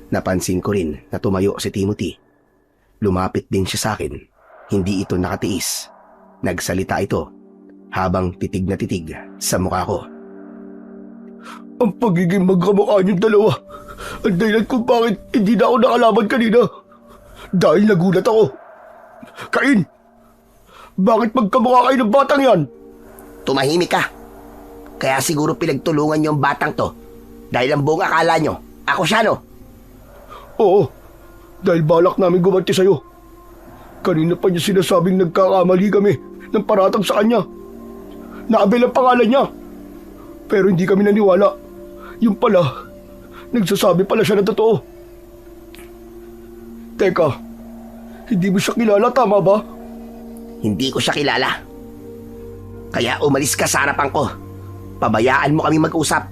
Napansin ko rin na tumayo si Timothy. Lumapit din siya sa akin. Hindi ito nakatiis. Nagsalita ito habang titig na titig sa mukha ko. Ang pagiging magkamukha niyong dalawa ang dahilan kung bakit hindi na ako nakalaban kanina. Dahil nagulat ako. Cain, bakit magkamukha kayo ng batang yan? Tumahimik ka. Kaya siguro pinagtulungan niyo ang batang to dahil ang buong akala niyo, ako siya, no? Oo, dahil balak namin gumanti sa'yo. Kanina pa niya sinasabing nagkakamali kami ng paratang sa kanya. Naabel ang pangalan niya. Pero hindi kami naniwala. Yung pala, nagsasabi pala siya ng totoo. Teka, hindi mo siya kilala, tama ba? Hindi ko siya kilala. Kaya umalis ka sa harapan ko. Pabayaan mo kami mag-usap.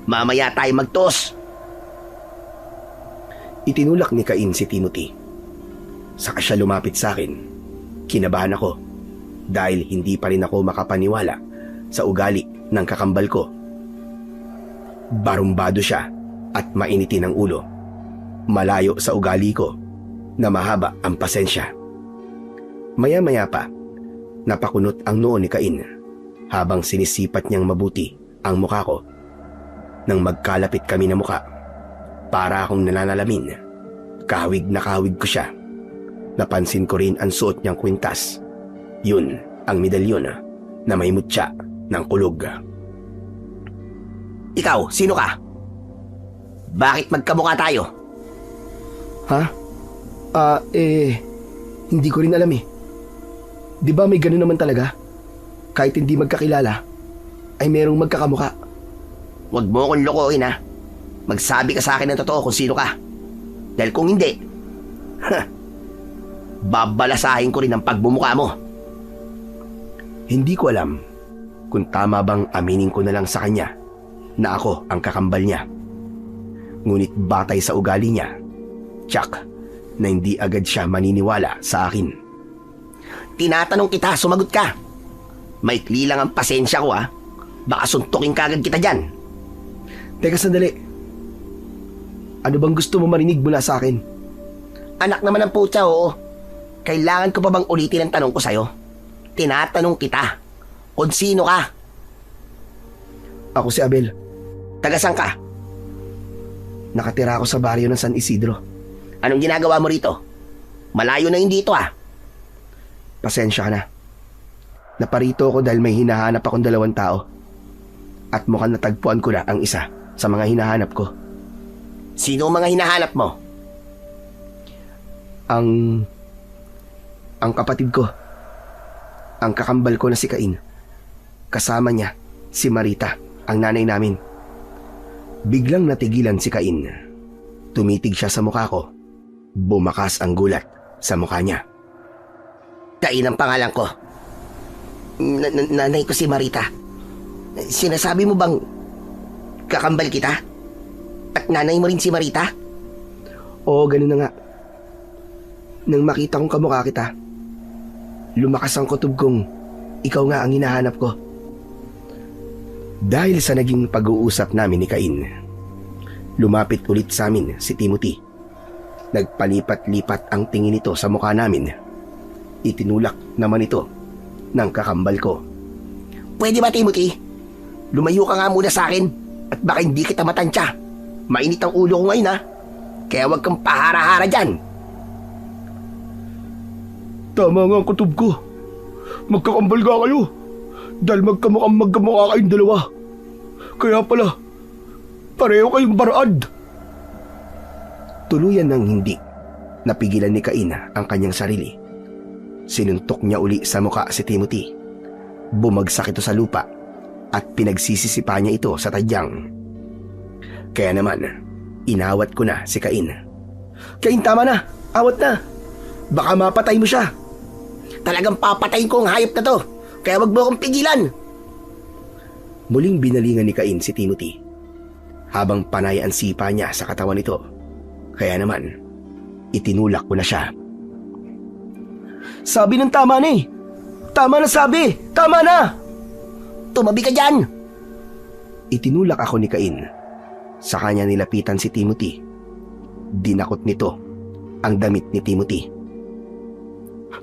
Mamaya tayo magtos. Itinulak ni Cain si Timothy. Saka siya lumapit sa akin. Kinabahan ako dahil hindi pa rin ako makapaniwala sa ugali ng kakambal ko. Barumbado siya at mainitin ang ulo. Malayo sa ugali ko na mahaba ang pasensya. Maya-maya pa, napakunot ang noo ni Cain habang sinisipat niyang mabuti ang mukha ko. Nang magkalapit kami na mukha, para akong nananalamin. Kahawig na kahawig ko siya. Napansin ko rin ang suot niyang kwintas. Yun ang medalyon na may mutya ng kulog. Ikaw, sino ka? Bakit magkamukha tayo? Ha? Hindi ko rin alam eh. Di ba may ganun naman talaga? Kahit hindi magkakilala, ay merong magkakamukha. Huwag mo akong lokohin ha. Magsabi ka sa akin ng totoo kung sino ka. Dahil kung hindi, babalasahin ko rin ang pagmumukha mo. Hindi ko alam kung tama bang aminin ko na lang sa kanya na ako ang kakambal niya. Ngunit batay sa ugali niya, tsak na hindi agad siya maniniwala sa akin. Tinatanong kita, sumagot ka. Maikli lang ang pasensya ko ha. Baka suntukin kagad kita dyan. Teka sandali. Ano bang gusto mo marinig mula sa akin? Anak naman ng putya, oo. Kailangan ko pa bang ulitin ang tanong ko sa'yo? Tinatanong kita, kung sino ka? Ako si Abel. Taga-san ka? Nakatira ako sa baryo ng San Isidro. Anong ginagawa mo rito? Malayo na yun dito ah. Pasensya ka na. Naparito ako dahil may hinahanap akong 2 tao. At mukhang natagpuan ko na ang isa sa mga hinahanap ko. Sino ang mga hinahanap mo? Ang kapatid ko. Ang kakambal ko na si Cain. Kasama niya si Marita, ang nanay namin. Biglang natigilan si Cain. Tumitig siya sa mukha ko. Bumakas ang gulat sa mukha niya. Cain ang pangalan ko. Nanay ko si Marita. Sinasabi mo bang kakambal kita? At nanay mo rin si Marita? Oo, ganun na nga. Nang makita kong kamukha kita, lumakas ang kutob kong ikaw nga ang hinahanap ko. Dahil sa naging pag-uusap namin ni Cain, lumapit ulit sa amin si Timothy. Nagpalipat-lipat ang tingin nito sa mukha namin. Itinulak naman ito ng kakambal ko. Pwede ba, Timothy? Lumayo ka nga muna sa akin at baka hindi kita matansya. Mainit ang ulo ko ngayon ha. Kaya huwag kang pahara-hara dyan. Tama nga ang kutob ko. Magkakambal ka kayo. Dahil magkamukha kayong dalawa. Kaya pala, pareho kayong barad. Tuluyan ng hindi napigilan ni Cain ang kanyang sarili. Sinuntok niya uli sa muka si Timothy. Bumagsak ito sa lupa at pinagsisisipa niya ito sa tadyang. Kaya naman, inawat ko na si Cain. Cain, tama na! Awat na! Baka mapatay mo siya! Talagang papatayin ko ang hayop na to. Kaya wag mo akong pigilan. Muling binalingan ni Cain si Timothy habang panay ang sipa niya sa katawan nito. Kaya naman, itinulak ko na siya. Sabi ng tama na eh! Tama na sabi! Tama na! Tumabi ka dyan! Itinulak ako ni Cain. Sa kanya nilapitan si Timothy. Dinakot nito ang damit ni Timothy.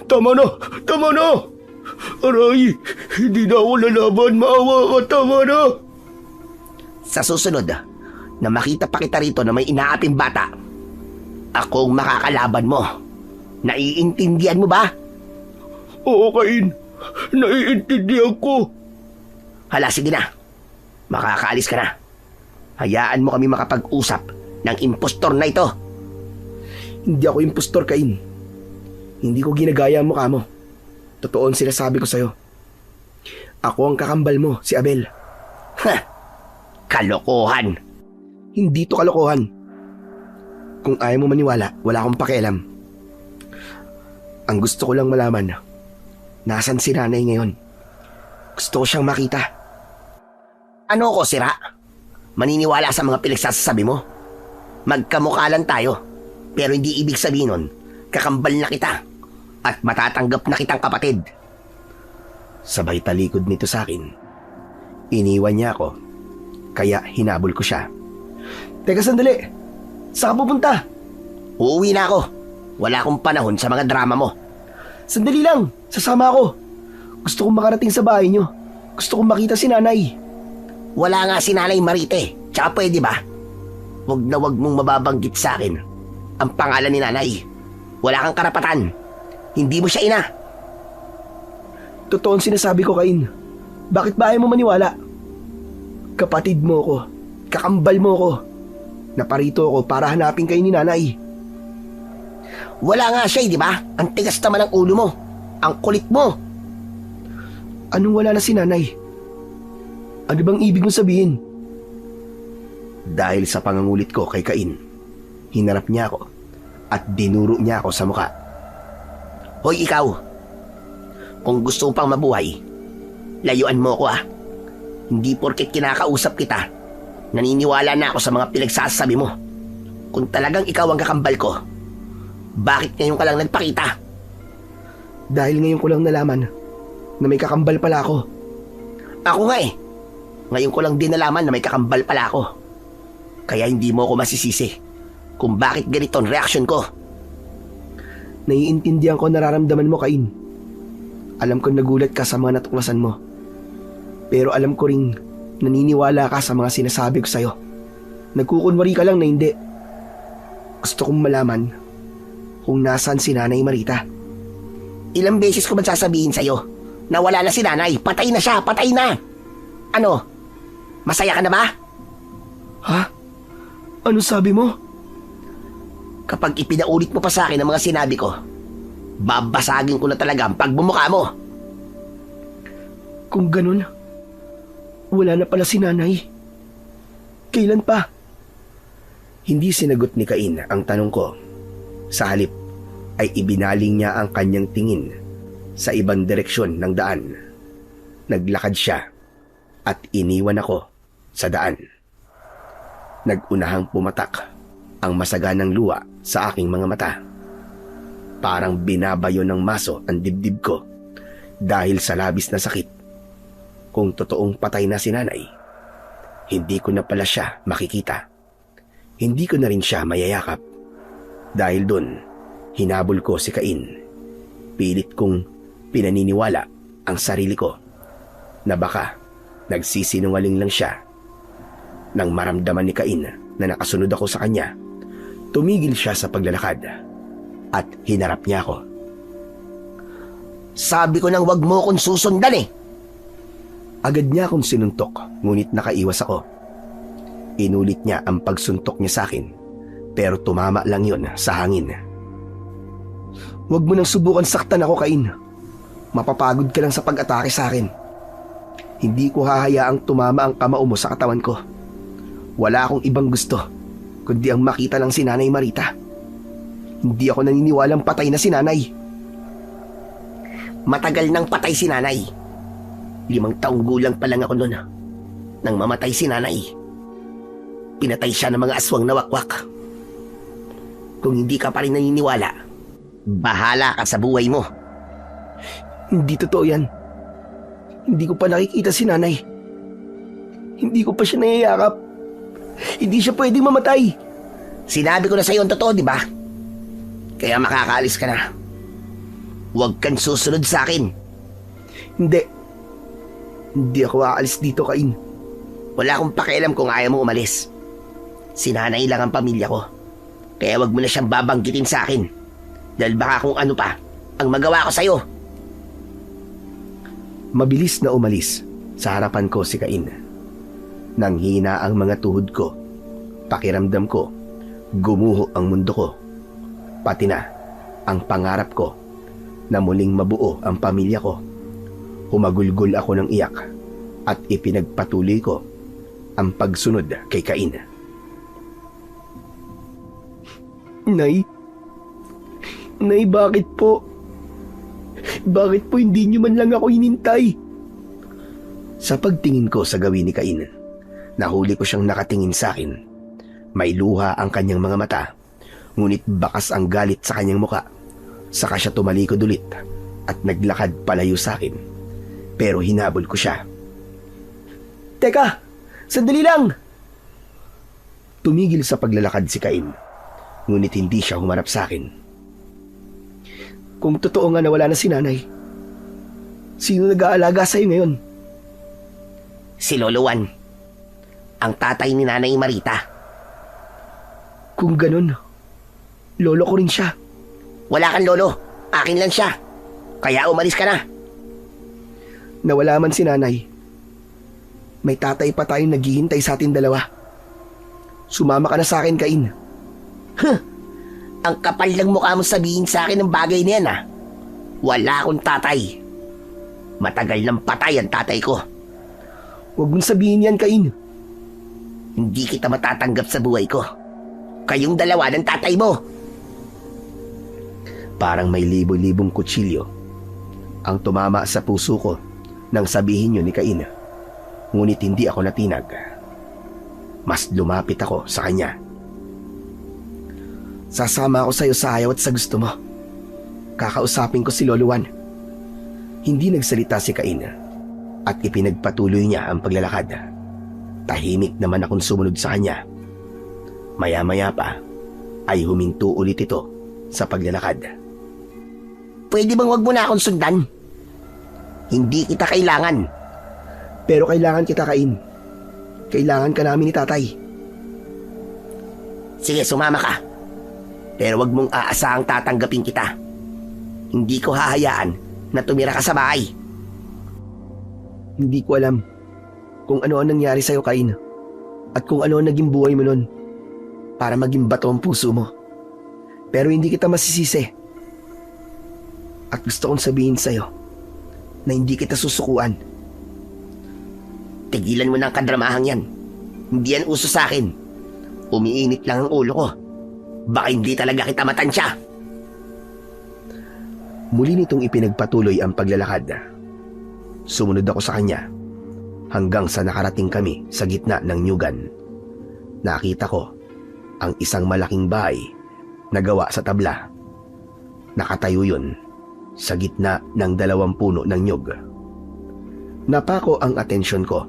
Tama na! Tama na! Aray! Hindi na ako lalaban. Maawa ka! Tama na! Sa susunod, na makita pa kita rito na may inaaping bata, ako ang makakalaban mo. Naiintindihan mo ba? Oo, Cain. Naiintindihan ko. Hala, sige na. Makakaalis ka na. Hayaan mo kami makapag-usap ng impostor na ito. Hindi ako impostor, Cain. Hindi ko ginagaya ang mukha mo. Totoo ang sinasabi ko sa'yo. Ako ang kakambal mo, si Abel. Ha! Kalokohan! Hindi to kalokohan. Kung ayaw mo maniwala, wala akong pakialam. Ang gusto ko lang malaman, nasan si nanay ngayon? Gusto ko siyang makita. Ano ko, sira? Maniniwala sa mga pinagsasabi mo? Magkamukha lang tayo, pero hindi ibig sabihin nun kakambal na kita at matatanggap na kitang kapatid. Sabay talikod nito sa akin. Iniwan niya ako, kaya hinabol ko siya. Teka sandali, saan ka pupunta? Uuwi na ako. Wala akong panahon sa mga drama mo. Sandali lang, sasama ako. Gusto kong makarating sa bahay niyo. Gusto kong makita si nanay. Wala nga si Nanay Marite. Tsaka pwede ba? Wag na wag mong mababanggit sa akin ang pangalan ni Nanay. Wala kang karapatan. Hindi mo siya ina. Totoo ang sinasabi ko, Cain. Bakit ba ayaw mo maniwala? Kapatid mo ko, kakambal mo ko. Naparito ako para hanapin kayo ni nanay. Wala nga siya, di ba? Ang tigas naman ng ulo mo. Ang kulit mo. Anong wala na si nanay? Ano bang ibig mong sabihin? Dahil sa pangangulit ko kay Cain, hinarap niya ako at dinuro niya ako sa muka. Hoy ikaw, kung gusto mo pang mabuhay, layuan mo ko Hindi porket kinakausap kita, naniniwala na ako sa mga pinagsasabi mo. Kung talagang ikaw ang kakambal ko, bakit ngayon ka lang nagpakita? Dahil ngayon ko lang nalaman na may kakambal pala ako. Ako nga Ngayon ko lang din nalaman na may kakambal pala ako. Kaya hindi mo ako masisisi kung bakit ganito ang reaksyon ko. Naiintindihan ko nararamdaman mo, Cain. Alam ko nagulat ka sa mga natuklasan mo. Pero alam ko ring naniniwala ka sa mga sinasabi ko sa'yo. Nagkukunwari ka lang na hindi. Gusto kong malaman kung nasaan si Nanay Marita. Ilang beses ko ba sasabihin sa'yo na wala na si Nanay? Patay na siya, patay na! Ano? Masaya ka na ba? Ha? Ano sabi mo? Kapag ipinaulit mo pa sa akin ang mga sinabi ko, babasagin ko na talaga ang pagbumukha mo. Kung ganun, wala na pala si nanay. Kailan pa? Hindi sinagot ni Cain ang tanong ko. Sa halip ay ibinaling niya ang kanyang tingin sa ibang direksyon ng daan. Naglakad siya at iniwan ako sa daan. Nagunahang pumatak ang masaganang luha sa aking mga mata. Parang binabayo ng maso ang dibdib ko dahil sa labis na sakit. Kung totoong patay na si nanay, hindi ko na pala siya makikita. Hindi ko na rin siya mayayakap. Dahil doon, hinabol ko si Cain. Pilit kong pinaniniwala ang sarili ko na baka nagsisinungaling lang siya. Nang maramdaman ni Cain na nakasunod ako sa kanya, tumigil siya sa paglalakad at hinarap niya ako. Sabi ko nang wag mo akong susundan Agad niya akong sinuntok, ngunit nakaiwas ako. Inulit niya ang pagsuntok niya sa akin, pero tumama lang yon sa hangin. Huwag mo nang subukan saktan ako, Cain. Mapapagod ka lang sa pag-atake sa akin. Hindi ko hahayaang tumama ang kamao mo sa katawan ko. Wala akong ibang gusto, kundi ang makita lang si Nanay Marita. Hindi ako naniniwalang patay na si nanay. Matagal nang patay si Nanay. 5 taong gulang pa lang ako noon nang mamatay si Nanay. Pinatay siya ng mga aswang na wakwak. Kung hindi ka pa rin naniniwala, bahala ka sa buhay mo. Hindi totoo yan. Hindi ko pa nakikita si nanay. Hindi ko pa siya nayayakap. Hindi siya pwedeng mamatay. Sinabi ko na sa'yo ang totoo, di ba? Kaya makakaalis ka na. Huwag kang susunod sa akin. Hindi. Hindi ako aalis dito, Cain. Wala akong pakialam kung ayaw mo umalis. Si nanay lang ang pamilya ko. Kaya wag mo na siyang babanggitin sa akin. Dahil baka kung ano pa ang magawa ko sa'yo. Mabilis na umalis sa harapan ko si Cain. Nang hina ang mga tuhod ko, pakiramdam ko, gumuho ang mundo ko. Pati na ang pangarap ko na muling mabuo ang pamilya ko. Humagulgol ako ng iyak at ipinagpatuloy ko ang pagsunod kay Cain. Nay? Nay, bakit po? Bakit po hindi niyo man lang ako hinintay? Sa pagtingin ko sa gawin ni Cain, nahuli ko siyang nakatingin sa akin. May luha ang kanyang mga mata, ngunit bakas ang galit sa kanyang muka Saka siya tumalikod ulit at naglakad palayo sa akin. Pero hinabol ko siya. Teka! Sandali lang! Tumigil sa paglalakad si Cain, ngunit hindi siya humarap sa akin. Kung totoo nga na wala na si nanay, sino nag-aalaga sa'yo ngayon? Si Lolo Juan, ang tatay ni Nanay Marita. Kung ganun, lolo ko rin siya. Wala kang lolo, akin lang siya. Kaya umalis ka na. Nawala man si nanay, may tatay pa tayong naghihintay sa atin dalawa. Sumama ka na sa akin, Cain. Ang kapal ng mukha mo sabihin sa akin ng bagay na yan, ha? Wala akong tatay. Matagal nang patay ang tatay ko. Huwag mong sabihin yan, Cain. Hindi kita matatanggap sa buhay ko. Kayong dalawa ng tatay mo. Parang may libo-libong kutsilyo ang tumama sa puso ko nang sabihin yun ni Cain. Ngunit hindi ako natinag. Mas lumapit ako sa kanya. Sasama ako sa'yo sa ayaw at sa gusto mo. Kakausapin ko si Lolo Juan. Hindi nagsalita si Cain at ipinagpatuloy niya ang paglalakad. Tahimik naman akong sumunod sa kanya. Maya-maya pa ay huminto ulit ito sa paglalakad. Pwede bang wag mo na akong sundan? Hindi kita kailangan. Pero kailangan kita, Cain. Kailangan ka namin ni tatay. Sige, sumama ka. Pero wag mong aasahang tatanggapin kita. Hindi ko hahayaan na tumira ka sa bahay. Hindi ko alam kung ano ang nangyari sa'yo, Cain. At kung ano ang naging buhay mo nun para maging bato ang puso mo. Pero hindi kita masisisi. At gusto kong sabihin sa'yo na hindi kita susukuan. Tigilan mo ng kadramahang yan. Hindi yan uso sa akin. Umiinit lang ang ulo ko. Baka hindi talaga kita matansya. Muli nitong ipinagpatuloy ang paglalakad. Sumunod ako sa kanya hanggang sa nakarating kami sa gitna ng nyugan. Nakita ko ang isang malaking bahay na gawa sa tabla. Nakatayo yun sa gitna ng 2 puno ng nyug. Napako ang atensyon ko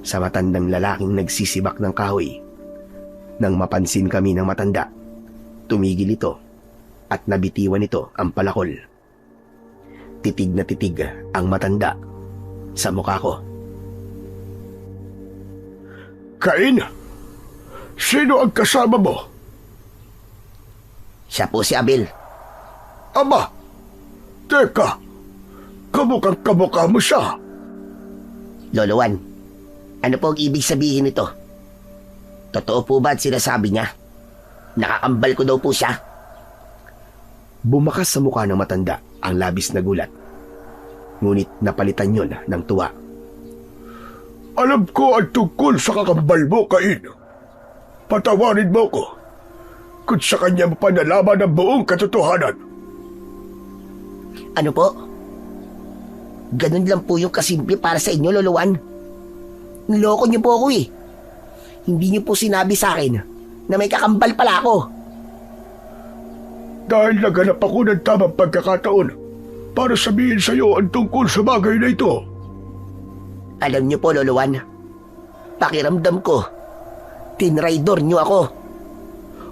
sa matandang lalaking nagsisibak ng kahoy. Nang mapansin kami ng matanda, tumigil ito at nabitiwan nito ang palakol. Titig na titig ang matanda sa mukha ko. Cain, sino ang kasama mo? Siya po si Abel. Aba, teka, kamukhang-kamukha mo siya. Lolo Juan, ano po ang ibig sabihin nito? Totoo po ba at sinasabi niya? Nakakambal ko daw po siya. Bumakas sa mukha ng matanda ang labis na gulat. Ngunit napalitan yun ng tuwa. Alam ko ang tungkol sa kakambal mo, Cain. Patawarin mo ko kung sa kanya mo pa nalaman ang buong katotohanan. Ano po? Ganun lang po yung kasimple para sa inyo, Lolo Juan. Niloko niyo po ako eh. Hindi niyo po sinabi sa akin na may kakambal pala ako. Dahil naganap ako ng tamang pagkakataon para sabihin sa iyo ang tungkol sa bagay na ito. Alam niyo po, Lolo Juan, pakiramdam ko, tinraidor niyo ako.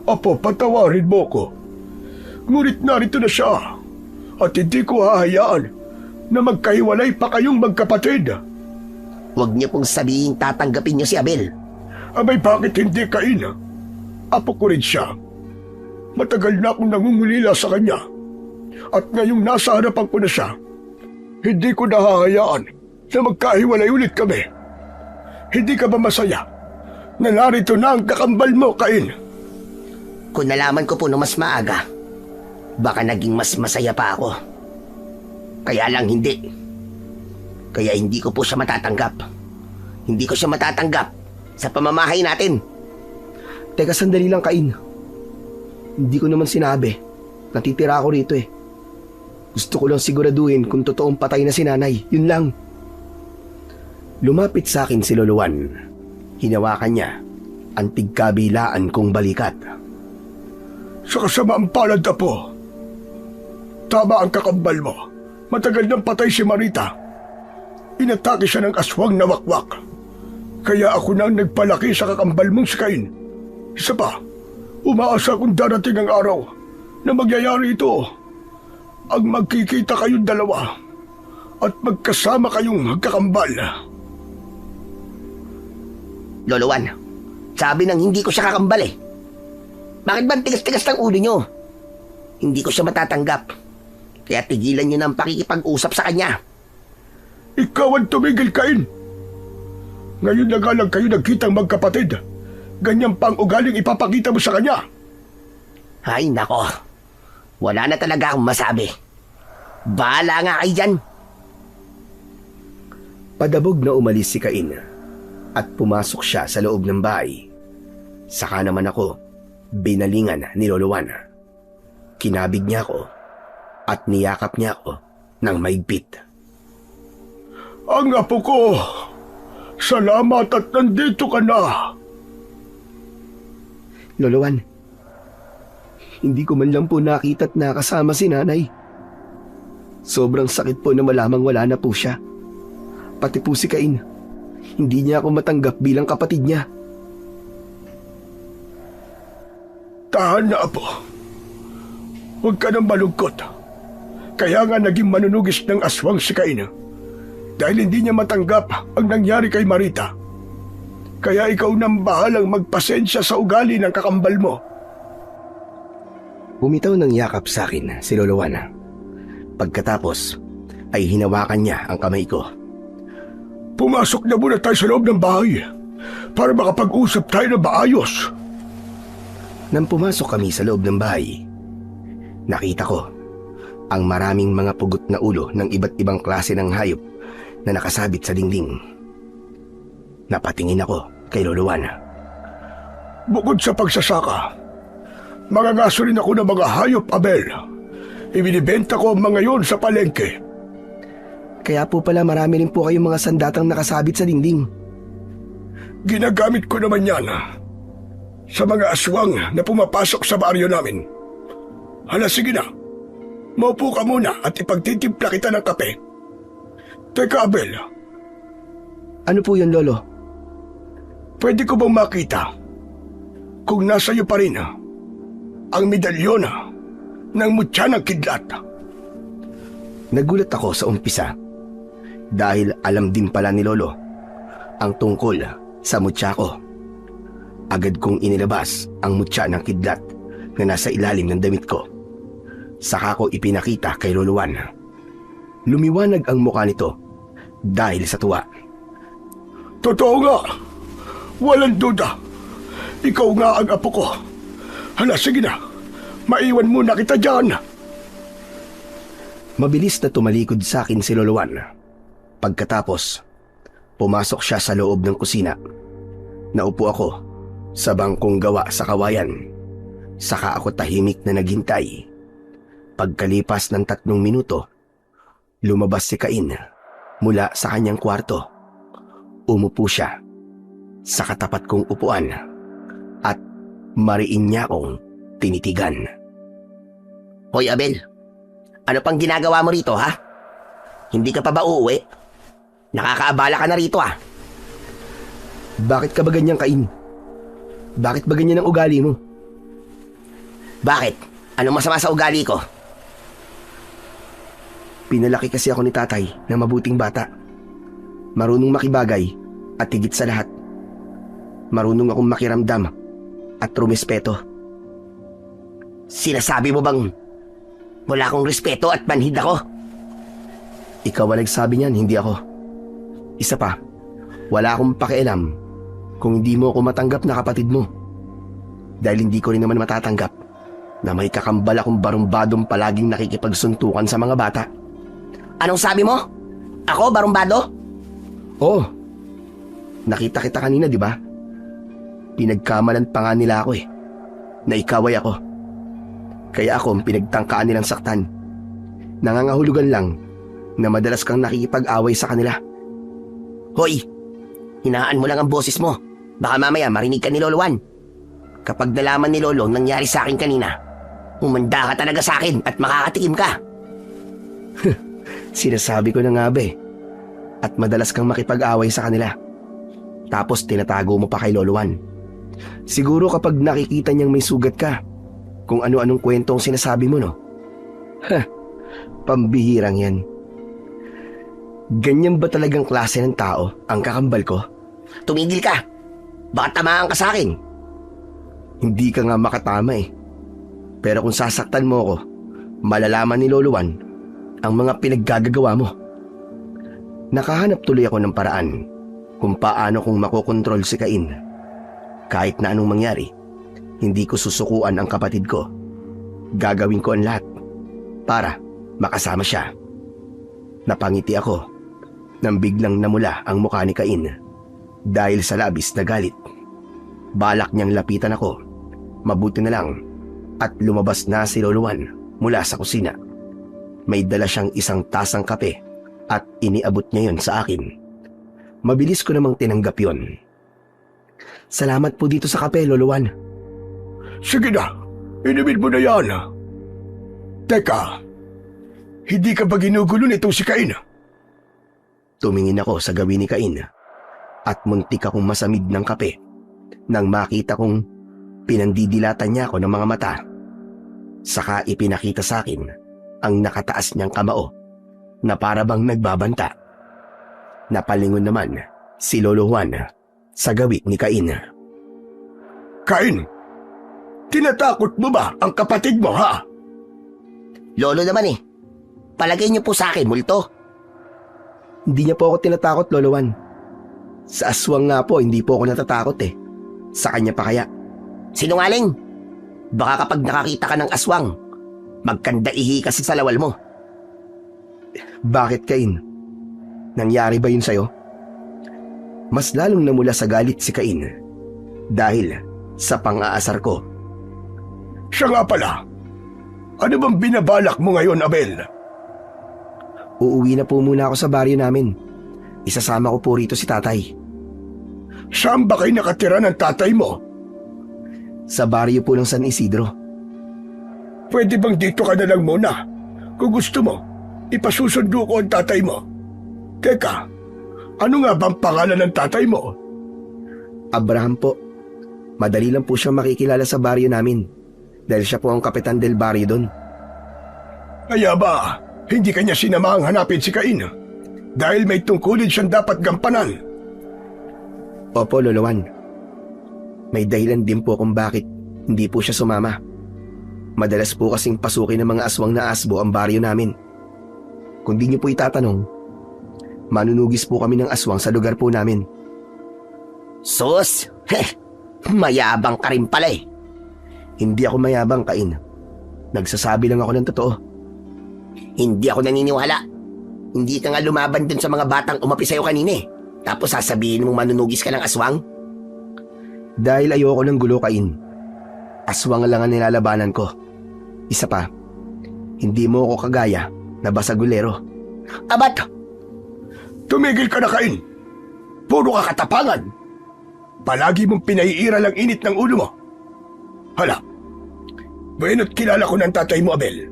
Apo, patawarin mo ko. Ngunit narito na siya at hindi ko hahayaan na magkahiwalay pa kayong magkapatid. Huwag niyo pong sabihin tatanggapin niyo si Abel. Abay, bakit hindi, Cain? Apo ko rin siya. Matagal na akong nangungulila sa kanya. At ngayong nasa harapan ko na siya, hindi ko nahahayaan na magkahiwalay ulit kami. Hindi ka ba masaya na narito na ang kakambal mo, Cain? Kung nalaman ko po nung mas maaga, baka naging mas masaya pa ako. Kaya lang hindi. Kaya hindi ko po siya matatanggap. Hindi ko siya matatanggap sa pamamahay natin. Teka, sandali lang, Cain. Hindi ko naman sinabi. Natitira ako rito eh. Gusto ko lang siguraduhin kung totoong patay na si nanay. Yun lang. Lumapit sa akin si Lolo Juan. Hinawakan niya ang tigkabilaan kong balikat. Sa kasamaang palad, Apo, tama ang kakambal mo. Matagal nang patay si Marita. Inatake siya ng aswang na wakwak. Kaya ako nang nagpalaki sa kakambal mong si Cain. Isa pa, umaasa kung darating ang araw na magyayari ito. Ang magkikita kayong dalawa at magkasama kayong magkakambal. Lolo Juan, sabi nang hindi ko siya kakambal eh. Bakit ba tigas-tigas ng ulo nyo? Hindi ko siya matatanggap. Kaya tigilan nyo ng pakikipag-usap sa kanya. Ikaw ang tumigil, Cain. Ngayon na nga lang kayo nagkitang magkapatid. Ganyan pang ugaling ipapakita mo sa kanya. Ay nako, wala na talaga akong masabi. Bahala nga kayo dyan. Padabog na umalis si Cain at pumasok siya sa loob ng bahay. Saka naman ako binalingan ni Lolo Juan. Kinabig niya ako at niyakap niya ako ng maigpit. Ang apo ko, salamat at nandito ka na. Lolo Juan, hindi ko man lang po nakita at nakasama si nanay. Sobrang sakit po na malamang wala na po siya. Pati po si Cain, hindi niya ako matanggap bilang kapatid niya. Tahan na, apo. Huwag ka nang malungkot. Kaya nga naging manunugis ng aswang si Cain. Dahil hindi niya matanggap ang nangyari kay Marita. Kaya ikaw nang bahalang magpasensya sa ugali ng kakambal mo. Bumitaw ng yakap sa akin si Lolo Juan. Pagkatapos ay hinawakan niya ang kamay ko. Pumasok na muna tayo sa loob ng bahay para makapag-usap tayo na maayos. Nang pumasok kami sa loob ng bahay, nakita ko ang maraming mga pugot na ulo ng iba't ibang klase ng hayop na nakasabit sa dingding. Napatingin ako kay Lolo Juan. Bukod sa pagsasaka, mangangaso rin ako ng mga hayop, Abel. Ibinibenta ko ang mga yon sa palengke. Kaya po pala marami rin po kayong mga sandatang nakasabit sa dingding. Ginagamit ko naman yan sa mga aswang na pumapasok sa baryo namin. Hala, sige na. Maupo ka muna at ipagtitimpla kita ng kape. Teka, Abel. Ano po yun, Lolo? Pwede ko bang makita kung nasa iyo pa rin ang medalyon ng mutya ng kidlat? Nagulat ako sa umpisa dahil alam din pala ni Lolo ang tungkol sa mutya ko. Agad kong inilabas ang mutya ng kidlat na nasa ilalim ng damit ko. Saka ko ipinakita kay Lolo Juan. Lumiwanag ang mukha nito dahil sa tuwa. Totoo nga. Walang duda. Ikaw nga ang apo ko. Hala, sige na. Maiwan muna kita dyan. Mabilis na tumalikod sa akin si Lolo Juan. Pagkatapos, pumasok siya sa loob ng kusina. Naupo ako sa bangkong gawa sa kawayan. Saka ako tahimik na naghintay. Pagkalipas ng 3 minuto, lumabas si Cain mula sa kanyang kwarto. Umupo siya sa katapat kong upuan at mariin niya akong tinitigan. Hoy Abel, ano pang ginagawa mo rito ha? Hindi ka pa ba uuwi? Nakakaabala ka na rito ah. Bakit ka ba ganyan, Cain? Bakit ba ganyan ang ugali mo? Bakit? Anong masama sa ugali ko? Pinalaki kasi ako ni tatay na mabuting bata. Marunong makibagay at higit sa lahat, marunong akong makiramdam at rumespeto. Sinasabi mo bang wala akong respeto at manhid ako? Ikaw ang nagsabi niyan, hindi ako. Isa pa, wala akong pakialam kung hindi mo ako matanggap na kapatid mo. Dahil hindi ko rin naman matatanggap na may kakambal akong barumbadong palaging nakikipagsuntukan sa mga bata. Anong sabi mo? Ako, barumbado? Oo. Nakita kita kanina, di ba? Pinagkamalan pa nga nila ako na ikaw ay ako. Kaya ako ang pinagtangkaan nilang saktan. Nangangahulugan lang na madalas kang nakikipag-away sa kanila. Hoy, hinaan mo lang ang boses mo. Baka mamaya marinig ka ni Lolo Juan. Kapag nalaman ni Lolo ang nangyari sa akin kanina, umanda ka talaga sa akin at makakatikim ka. Sinasabi ko na nga ba eh. At madalas kang makipag-away sa kanila. Tapos tinatago mo pa kay Lolo Juan. Siguro kapag nakikita niyang may sugat ka, kung ano-anong kwento ang sinasabi mo, no? Pambihirang yan. Ganyan ba talagang klase ng tao ang kakambal ko? Tumigil ka! Baka tamaan ka sa akin! Hindi ka nga makatama eh. Pero kung sasaktan mo ako, malalaman ni Lolo Juan ang mga pinaggagawa mo. Nakahanap tuloy ako ng paraan kung paano kong makokontrol si Cain. Kahit na anong mangyari, hindi ko susukuan ang kapatid ko. Gagawin ko ang lahat para makasama siya. Napangiti ako nang biglang namula ang mukha ni Cain dahil sa labis na galit. Balak niyang lapitan ako. Mabuti na lang at lumabas na si Lolo Juan mula sa kusina. May dala siyang isang tasang kape at iniabot niya yon sa akin. Mabilis ko namang tinanggap yon. Salamat po dito sa kape, Lolo Juan. Sige na, inumin mo na yan. Teka, hindi ka ba ginugulo nitong si Cain? Tumingin ako sa gawin ni Cain at muntik akong masamid ng kape nang makita kong pinandidilatan niya ako ng mga mata. Saka ipinakita sa akin ang nakataas niyang kamao na para bang nagbabanta. Napalingon naman si Lolo Juan sa gawi ni Cain. Cain, tinatakot mo ba ang kapatid mo, ha? Lolo naman eh. Palagay niyo po sa akin, multo. Hindi niya po ako tinatakot, Lolo Juan. Sa aswang nga po, hindi po ako natatakot eh. Sa kanya pa kaya. Sinungaling! Baka kapag nakakita ka ng aswang, magkandaihi kasi sa lawal mo. Bakit, Cain? Nangyari ba yun sa'yo? Mas lalong namula sa galit si Cain dahil sa pang-aasar ko. Siya nga pala. Ano bang binabalak mo ngayon, Abel? Uuwi na po muna ako sa baryo namin. Isasama ko po rito si tatay. Saan ba kayo nakatira ng tatay mo? Sa baryo po ng San Isidro. Pwede bang dito ka na lang muna? Kung gusto mo, ipasusundo ko ang tatay mo. Teka, ano nga bang pangalan ng tatay mo? Abraham po. Madali lang po siya makikilala sa baryo namin dahil siya po ang kapitan del baryo doon. Kaya ba, hindi kanya sinamahang hanapin si Cain? Dahil may tungkulin siyang dapat gampanan. Opo, Lolo Juan. May dahilan din po kung bakit hindi po siya sumama. Madalas po kasing pasukin ng mga aswang na asbo ang baryo namin. Kung di niyo po itatanong, manunugis po kami ng aswang sa lugar po namin. Sus! Mayabang ka rin pala eh. Hindi ako mayabang, Cain. Nagsasabi lang ako ng totoo. Hindi ako naniniwala. Hindi ka nga lumaban dun sa mga batang umapi sa'yo kanina eh. Tapos sasabihin mong manunugis ka ng aswang? Dahil ayoko ng gulo, Cain. Aswang lang ang nilalabanan ko. Isa pa, hindi mo ako kagaya na basagulero. Abat! Tumigil ka na, Cain. Puro ka katapangan. Palagi mong pinaiiral ang init ng ulo mo. Hala, bueno't kilala ko ng tatay mo, Abel.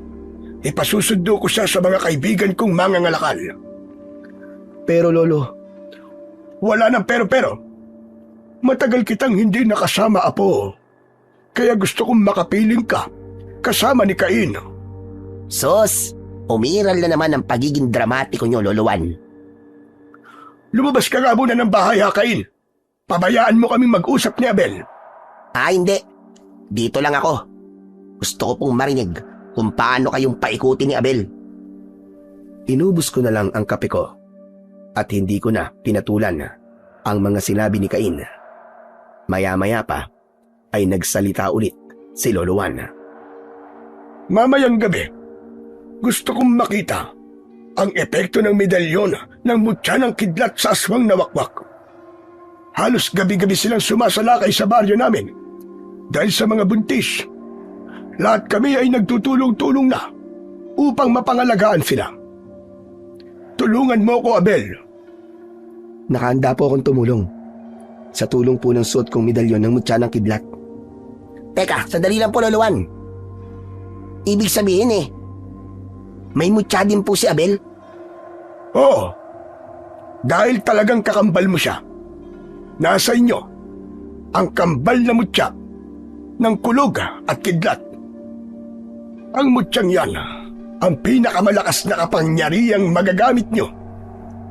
Ipasusundo ko siya sa mga kaibigan kong mangangalakal. Pero Lolo, wala nang pero. Matagal kitang hindi nakasama, Apo. Kaya gusto kong makapiling ka kasama ni Cain. Sus! Umiral na naman ang pagiging dramatiko niyo, Lolo Juan. Lumabas ka nga muna ng bahay, ha, Cain. Pabayaan mo kaming mag-usap ni Abel. Hindi. Dito lang ako. Gusto ko pong marinig kung paano kayong paikuti ni Abel. Inubos ko na lang ang kape ko at hindi ko na pinatulan ang mga sinabi ni Cain. Maya-maya pa ay nagsalita ulit si Lolo Juan. Mamayang gabi, gusto kong makita ang epekto ng medalyon ng mutya ng kidlat sa aswang na wakwak. Halos gabi-gabi silang sumasalakay sa baryo namin dahil sa mga buntis. Lahat kami ay nagtutulong-tulong na upang mapangalagaan sila. Tulungan mo ko, Abel. Nakahanda po akong tumulong sa tulong po ng suot kong medalyon ng mutya ng kidlat. Teka, sandali lang po, Lolo Juan. Ibig sabihin May mutya din po si Abel? Oo. Dahil talagang kakambal mo siya. Nasa inyo ang kambal na mutya ng kulog at kidlat. Ang mutyang yan ang pinakamalakas na kapangyarihang magagamit nyo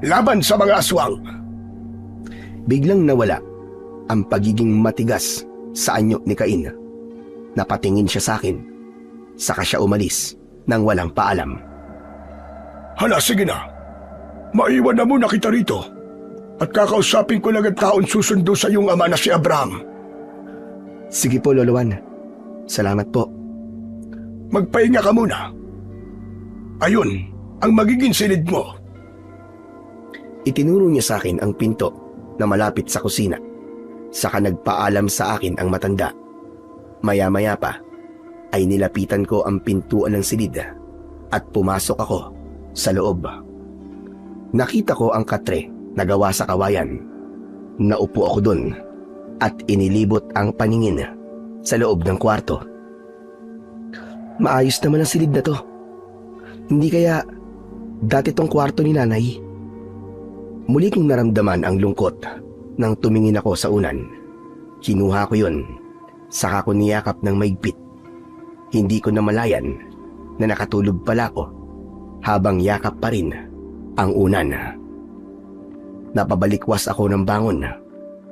laban sa mga aswang. Biglang nawala ang pagiging matigas sa anyo ni Cain. Napatingin siya sa akin, saka siya umalis nang walang paalam. Hala, sige na. Maiwan na muna kita rito at kakausapin ko lang ang taon susundo sa iyong ama na si Abraham. Sige po, Lolo Juan. Salamat po. Magpahinga ka muna. Ayun ang magiging silid mo. Itinuro niya sa akin ang pinto na malapit sa kusina. Saka nagpaalam sa akin ang matanda. Maya-maya pa ay nilapitan ko ang pintuan ng silid at pumasok ako sa loob. Nakita ko ang katre na gawa sa kawayan. Naupo ako doon at inilibot ang paningin sa loob ng kwarto. Maayos naman ang silid na to. Hindi kaya dati tong kwarto ni nanay? Muli kong naramdaman ang lungkot nang tumingin ako sa unan. Kinuha ko yun, saka ko niyakap ng maigpit. Hindi ko namalayan na nakatulog pala ako habang yakap pa rin ang unan. Napabalikwas ako ng bangon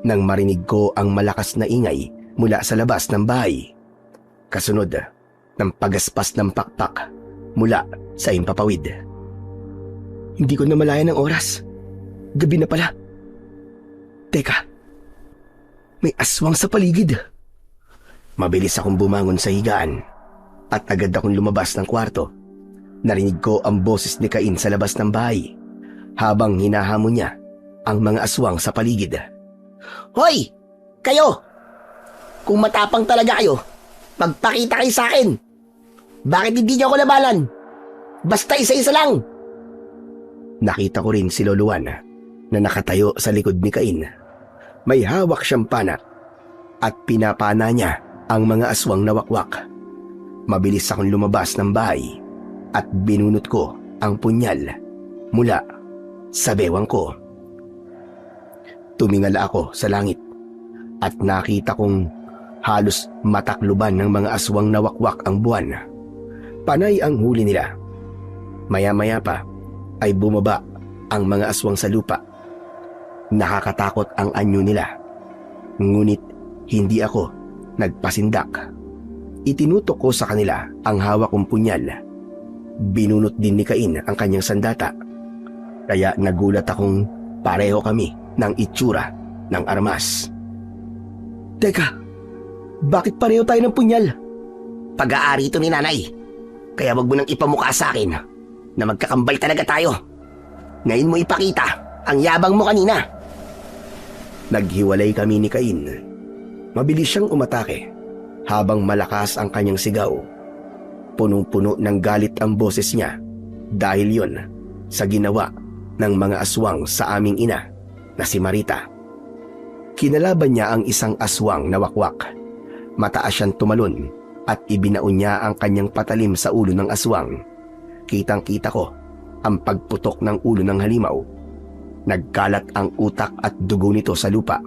nang marinig ko ang malakas na ingay mula sa labas ng bahay. Kasunod ng pagaspas ng pakpak mula sa impapawid. Hindi ko namalayan ang oras. Gabi na pala. Teka, may aswang sa paligid. Mabilis akong bumangon sa higaan at agad akong lumabas ng kwarto. Narinig ko ang boses ni Cain sa labas ng bahay habang hinahamon niya ang mga aswang sa paligid. Hoy! Kayo! Kung matapang talaga kayo, magpakita kayo sa akin. Bakit hindi niyo ako labanan? Basta isa-isa lang. Nakita ko rin si Lolo Juan na nakatayo sa likod ni Cain. May hawak siyang pana at pinapana niya ang mga aswang na wakwak. Mabilis akong lumabas ng bahay at binunot ko ang punyal mula sa bewang ko. Tumingala ako sa langit at nakita kong halos matakluban ng mga aswang na wakwak ang buwan. Panay ang huli nila. Maya-maya pa ay bumaba ang mga aswang sa lupa. Nakakatakot ang anyo nila. Ngunit hindi ako nagpasindak. Itinutok ko sa kanila ang hawak kong punyal. Binunot din ni Cain ang kanyang sandata. Kaya nagulat akong pareho kami ng itsura ng armas. Teka, bakit pareho tayo ng punyal? Pag-aari ito ni nanay. Kaya wag mo nang ipamukha sa akin na magkakambal talaga tayo. Ngayon mo ipakita ang yabang mo kanina. Naghiwalay kami ni Cain. Mabilis siyang umatake habang malakas ang kanyang sigaw. Punong-puno ng galit ang boses niya dahil yon sa ginawa ng mga aswang sa aming ina na si Marita. Kinalaban niya ang isang aswang na wakwak. Mataas siyang tumalon at ibinaon niya ang kanyang patalim sa ulo ng aswang. Kitang-kita ko ang pagputok ng ulo ng halimaw. Nagkalat ang utak at dugo nito sa lupa.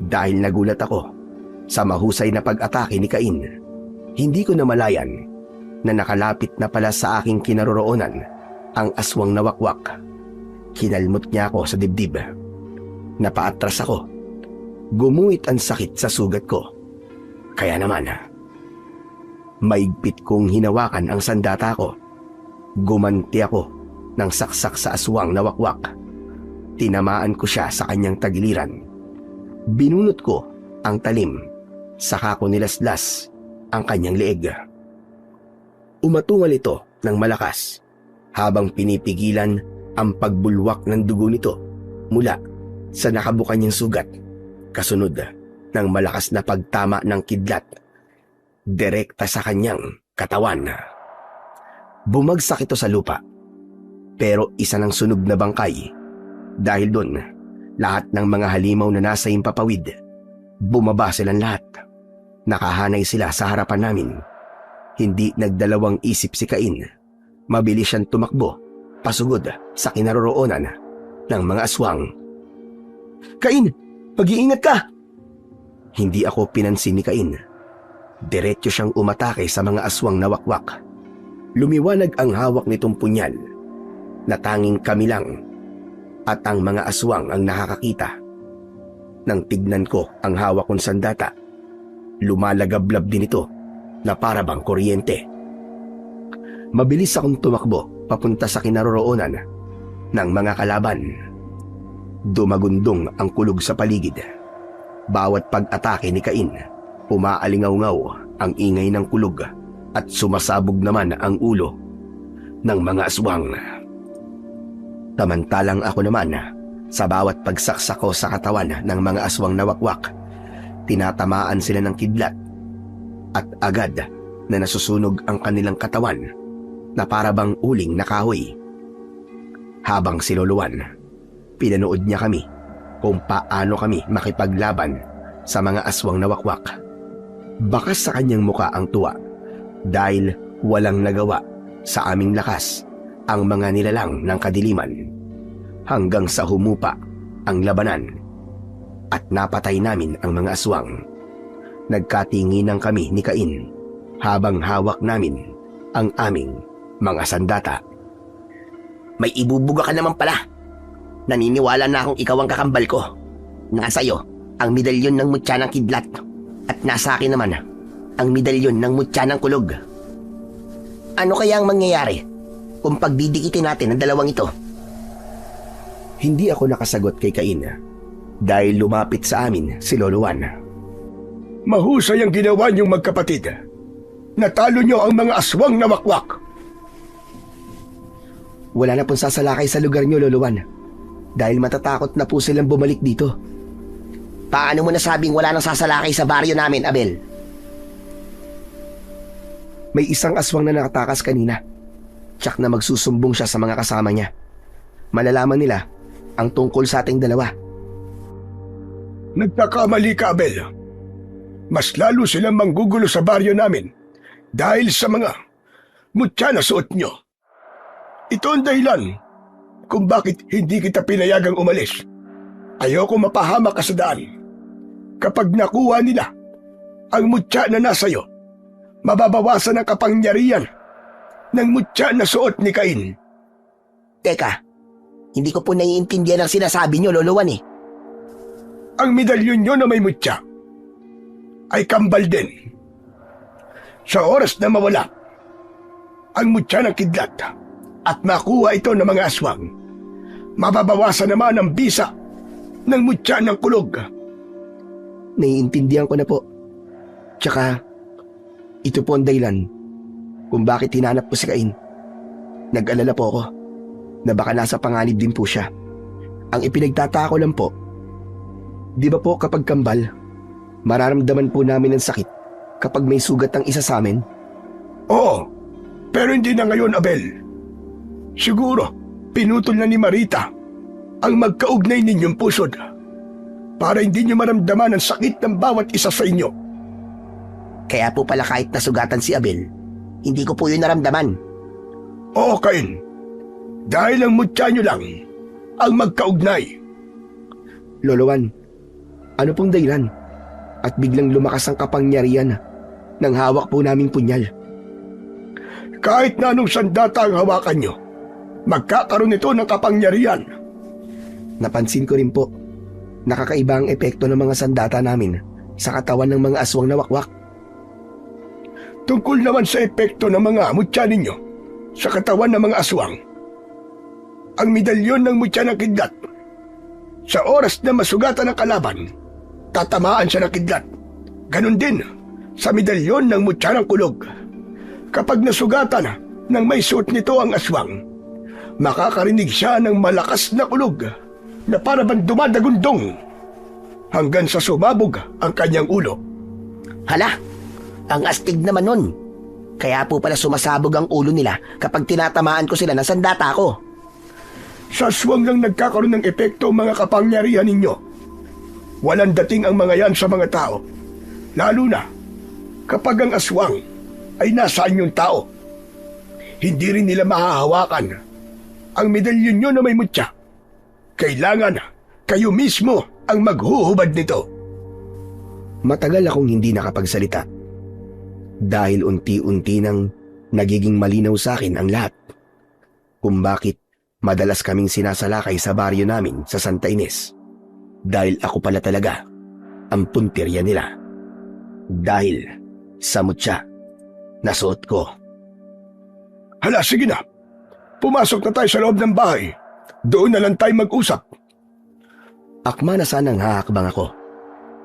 Dahil nagulat ako sa mahusay na pag-atake ni Cain, hindi ko namalayan na nakalapit na pala sa aking kinaroroonan ang aswang na wakwak. Kinalmot niya ako sa dibdib. Napaatras ako. Gumuhit ang sakit sa sugat ko. Kaya naman, maigpit kong hinawakan ang sandata ko. Gumanti ako ng saksak sa aswang na wakwak. Tinamaan ko siya sa kanyang tagiliran. Binunot ko ang talim, saka ko nilaslas ang kanyang leeg. Umatungal ito ng malakas habang pinipigilan ang pagbulwak ng dugo nito mula sa nakabuka niyang sugat. Kasunod ng malakas na pagtama ng kidlat direkta sa kanyang katawan. Bumagsak ito sa lupa, pero isa ng sunog na bangkay. Dahil doon, lahat ng mga halimaw na nasa impapawid, bumaba silang lahat. Nakahanay sila sa harapan namin. Hindi nagdalawang isip si Cain. Mabilis siyang tumakbo, pasugod sa kinaroroonan ng mga aswang. Cain, mag-iingat ka! Hindi ako pinansin ni Cain. Diretso siyang umatake sa mga aswang na wakwak. Lumiwanag ang hawak nitong punyal na tanging kami lang at ang mga aswang ang nakakakita. Nang tignan ko ang hawak kong sandata, lumalagablab din ito na para bang kuryente. Mabilis akong tumakbo papunta sa kinaroroonan ng mga kalaban. Dumagundong ang kulog sa paligid. Bawat pag-atake ni Cain, umaalingaw-ngaw ang ingay ng kulog at sumasabog naman ang ulo ng mga aswang. Samantalang ako naman, sa bawat pagsaksak ko sa katawan ng mga aswang na wakwak, tinatamaan sila ng kidlat at agad na nasusunog ang kanilang katawan na para bang uling na kahoy. Habang sinuluan, pinanood niya kami kung paano kami makipaglaban sa mga aswang na wakwak. Bakas sa kanyang muka ang tuwa dahil walang nagawa sa aming lakas ang mga nilalang ng kadiliman hanggang sa humupa ang labanan at napatay namin ang mga aswang. Nagkatinginan kami ni Cain habang hawak namin ang aming mga sandata. May ibubuga ka naman pala. Naniniwala na akong ikaw ang kakambal ko. Nasa iyo ang medalyon ng mutya ng kidlat at nasa akin naman ang medalyon ng mutya ng kulog. Ano kaya ang mangyayari kung pagdidikitin natin ang dalawang ito? Hindi ako nakasagot kay Cain dahil lumapit sa amin si Lolo Juan. Mahusay ang ginawa niyong magkapatid. Natalo niyo ang mga aswang na wakwak. Wala na pong sasalakay sa lugar niyo, Lolo Juan. Dahil matatakot na po silang bumalik dito. Paano mo nasabing wala nang sasalakay sa baryo namin, Abel? May isang aswang na nakatakas kanina. Tsak na magsusumbong siya sa mga kasama niya. Malalaman nila ang tungkol sa ating dalawa. Nagkakamali ka, Abel. Mas lalo silang manggugulo sa baryo namin dahil sa mga mutya na suot niyo. Ito ang dahilan kung bakit hindi kita pinayagang umalis. Ayoko mapahamak ka sa daan. Kapag nakuha nila ang mutya na nasa iyo, mababawasan ang kapangyarihan ng mutya na suot ni Cain. Teka, hindi ko po naiintindihan ang sinasabi niyo, Lolo Juan eh. Ang medalyon niyo na may mutya ay kambal din. Sa oras na mawala ang mutya ng kidlat at makuha ito ng mga aswang, mababawasan naman ang bisa ng mutya ng kulog. Naiintindihan ko na po. Tsaka, ito po ang dahilan kung bakit hinanap ko si Cain. Nag-alala po ako na baka nasa panganib din po siya. Ang ipinagtataka ko lang po, di ba po kapag kambal, mararamdaman po namin ang sakit kapag may sugat ang isa sa amin? Oo, pero hindi na ngayon, Abel. Siguro, pinutol na ni Marita ang magkaugnay ninyong pusod para hindi niyo maramdaman ang sakit ng bawat isa sa inyo. Kaya po pala kahit nasugatan si Abel, hindi ko po yun naramdaman. Oo, Cain. Dahil ang mutya niyo lang ang magkaugnay. Lolo Juan, ano pong dahilan? At biglang lumakas ang kapangyarihan ng hawak po naming punyal. Kahit na anong sandata ang hawakan niyo, magkakaroon ito ng kapangyarihan. Napansin ko rin po, nakakaiba ang epekto ng mga sandata namin sa katawan ng mga aswang na wakwak. Tungkol naman sa epekto ng mga mutya ninyo sa katawan ng mga aswang, ang medalyon ng mutya ng kidlat, sa oras na masugatan ng kalaban, tatamaan siya ng kidlat. Ganon din sa medalyon ng mutya ng kulog. Kapag nasugatan ng may suot nito ang aswang, makakarinig siya ng malakas na kulog na para bang dumadagundong hanggang sa sumabog ang kanyang ulo. Hala, ang astig naman nun. Kaya po pala sumasabog ang ulo nila kapag tinatamaan ko sila ng sandata ko. Sa aswang lang nagkakaroon ng epekto ang mga kapangyarihan ninyo. Walang dating ang mga yan sa mga tao. Lalo na kapag ang aswang ay nasa inyong tao. hindi rin nila mahahawakan ang medalyon nyo na may mutya. Kailangan kayo mismo ang maghuhubad nito. Matagal akong hindi nakapagsalita dahil unti-unti nang nagiging malinaw sa akin ang lahat kung bakit madalas kaming sinasalakay sa baryo namin sa Santa Ines. Dahil ako pala talaga ang puntirya nila. Dahil sa mutya na suot ko. Hala, sige na. Pumasok na tayo sa loob ng bahay. Doon na lang tayo mag-usap. Akma na sanang hahakbang ako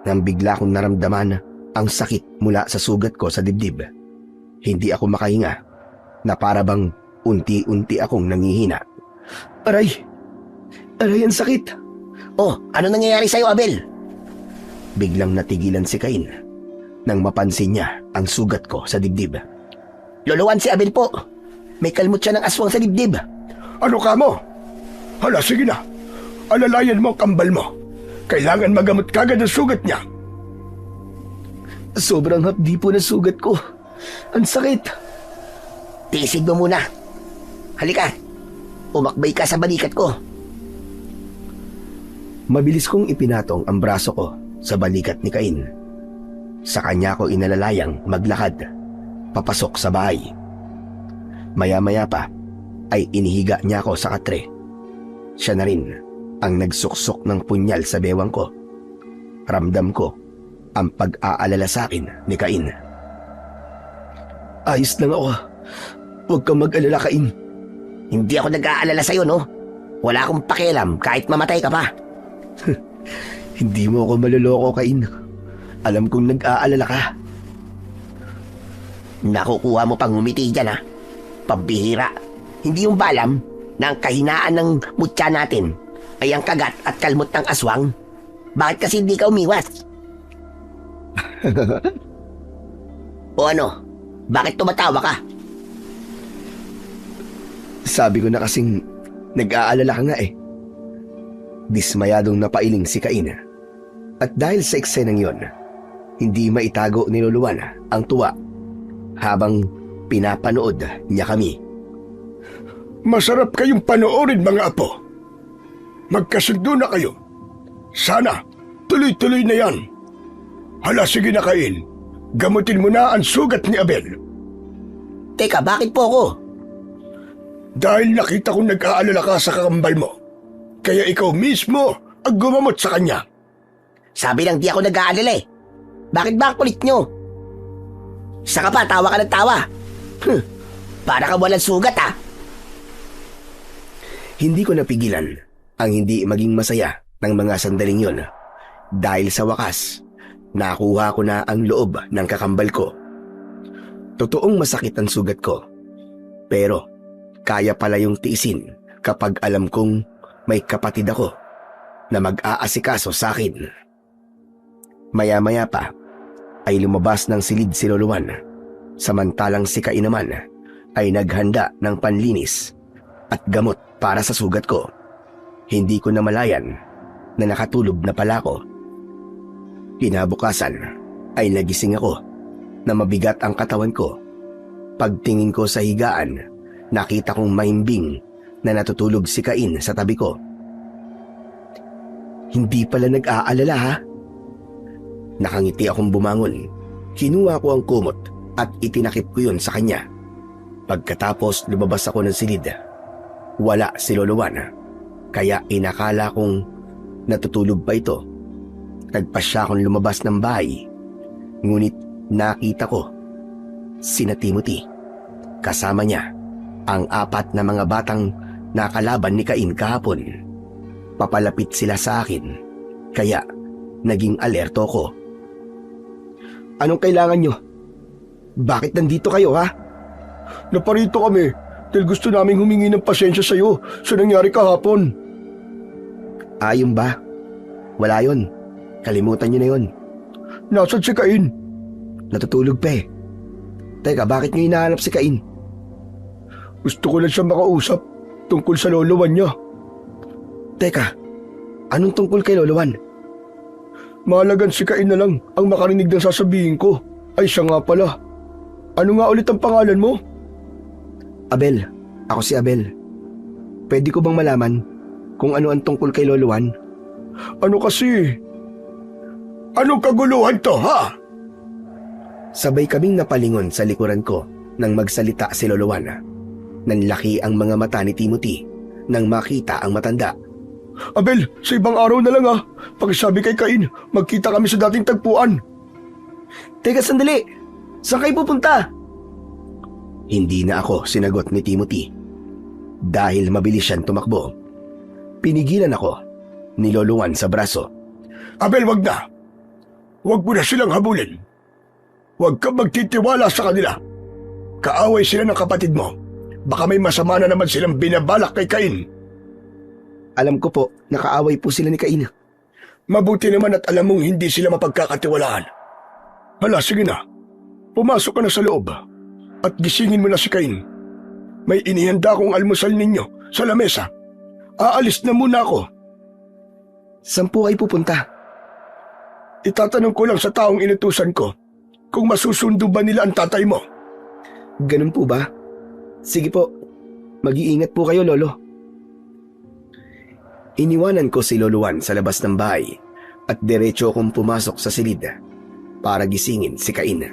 nang bigla kong naramdaman ang sakit mula sa sugat ko sa dibdib. Hindi ako makahinga na para bang unti-unti akong nangihina. Aray! Aray, ang sakit! Oh, ano nangyayari sa'yo, Abel? Biglang natigilan si Cain nang mapansin niya ang sugat ko sa dibdib. Loloan si Abel po. May kalmot siya ng aswang sa dibdib. Ano ka mo? Hala, sige na. Alalayan mo ang kambal mo. Kailangan magamot kagad ang sugat niya. Sobrang hapdi po ng sugat ko. Ang sakit! Tiisig mo muna. Halika. Umakbay ka sa balikat ko. Mabilis kong ipinatong ang braso ko sa balikat ni Cain. Sa kanya ko inalalayang maglakad papasok sa bahay. Maya-maya pa ay inihiga niya ako sa katre. Siya na rin ang nagsuksok ng punyal sa bewang ko. Ramdam ko ang pag-aalala sa akin ni Cain. Ayos lang ako. Huwag kang mag-alala, Cain. Hindi ako nag-aalala sa'yo, no? Wala akong pakialam kahit mamatay ka pa. Hindi mo ako maloloko, Cain. Alam kong nag-aalala ka. Nakukuha mo pang ngumiti dyan, ha? Pambihira. Hindi yung balam na ang kahinaan ng mutya natin ay ang kagat at kalmot ng aswang. Bakit kasi hindi ka umiwas? O ano? Bakit tumatawa ka? Sabi ko na kasing nag-aalala ka nga eh. Dismayadong napailing si Cain. At dahil sa eksenang yon, hindi maitago ni Luluan ang tuwa habang pinapanood niya kami. Masarap kayong panoorin, mga apo. Magkasundo na kayo. Sana tuloy-tuloy na yan. Hala, sige na, Cain. Gamutin mo na ang sugat ni Abel. Teka, bakit po ako? Dahil nakita kong nag-aalala ka sa kakambal mo. Kaya ikaw mismo ang gumamot sa kanya. Sabi lang di ako nag-aalala eh. Bakit ba ang kulit nyo? Saka pa, tawa ka ng tawa. Para ka walang sugat, ha? Hindi ko napigilan ang hindi maging masaya ng mga sandaling yon. Dahil sa wakas, nakuha ko na ang loob ng kakambal ko. Totoong masakit ang sugat ko. Pero kaya pala yung tiisin kapag alam kong may kapatid ako na mag-aasikaso sa akin. Maya-maya pa ay lumabas ng silid si Luluan, samantalang si Cain naman ay naghanda ng panlinis at gamot para sa sugat ko. Hindi ko namalayan na nakatulog na pala ako. Kinabukasan ay nagising ako na mabigat ang katawan ko. Pagtingin ko sa higaan, nakita kong mahimbing na natutulog si Cain sa tabi ko. Hindi pala nag-aalala, ha? Nakangiti akong bumangon. Kinuha ko ang kumot at itinakip ko yun sa kanya. Pagkatapos lumabas ako ng silid. Wala si Luluan, kaya inakala kong natutulog pa ito. Nagpasya akong lumabas ng bahay. Ngunit nakita ko sina Timothy. Kasama niya ang 4 na mga batang nakalaban ni Cain kahapon. Papalapit sila sa akin, kaya naging alerto ko. Anong kailangan nyo? Bakit nandito kayo, ha? Naparito kami dahil gusto naming humingi ng pasensya sa iyo sa nangyari kahapon. Ayun ba? Wala yon. Kalimutan nyo na yon. Nasaan si Cain? Natutulog pa eh. Teka, bakit nyo hinahanap si Cain? Gusto ko lang siya makausap tungkol sa lolowan niya. Teka, anong tungkol kay Luluan? Mahalagan si Cain na lang ang makarinig ng sasabihin ko. Ay siya nga pala. Ano nga ulit ang pangalan mo? Abel, ako si Abel. Pwede ko bang malaman kung ano ang tungkol kay Lolo Juan? Ano kasi? Anong kaguluhan to, ha? Sabay kaming napalingon sa likuran ko nang magsalita si Lolo Juan. Nanlaki ang mga mata ni Timothy nang makita ang matanda. Abel, sa ibang araw na lang ha. Pakisabi kay Cain, magkita kami sa dating tagpuan. Teka sandali, saan kayo pupunta? Hindi na ako sinagot ni Timothy. Dahil mabilis siyang tumakbo. Pinigilan ako ni Lolo Juan sa braso. Abel, wag na. Wag mo na silang habulin. Huwag kang magtitiwala sa kanila. Kaaway sila ng kapatid mo. Baka may masama na naman silang binabalak kay Cain. Alam ko po, nakaaway po sila ni Cain. Mabuti naman at alam mong hindi sila mapagkakatiwalaan. Hala, sige na. Pumasok ka na sa loob at gisingin mo na si Cain. May inihanda akong almusal ninyo sa lamesa. Aalis na muna ako. Saan po kayo pupunta? Itatanong ko lang sa taong inutusan ko kung masusundo ba nila ang tatay mo. Ganun po ba? Sige po, mag-iingat po kayo, Lolo. Iniwanan ko si Lolo Juan sa labas ng bahay at diretso akong pumasok sa silid para gisingin si Cain.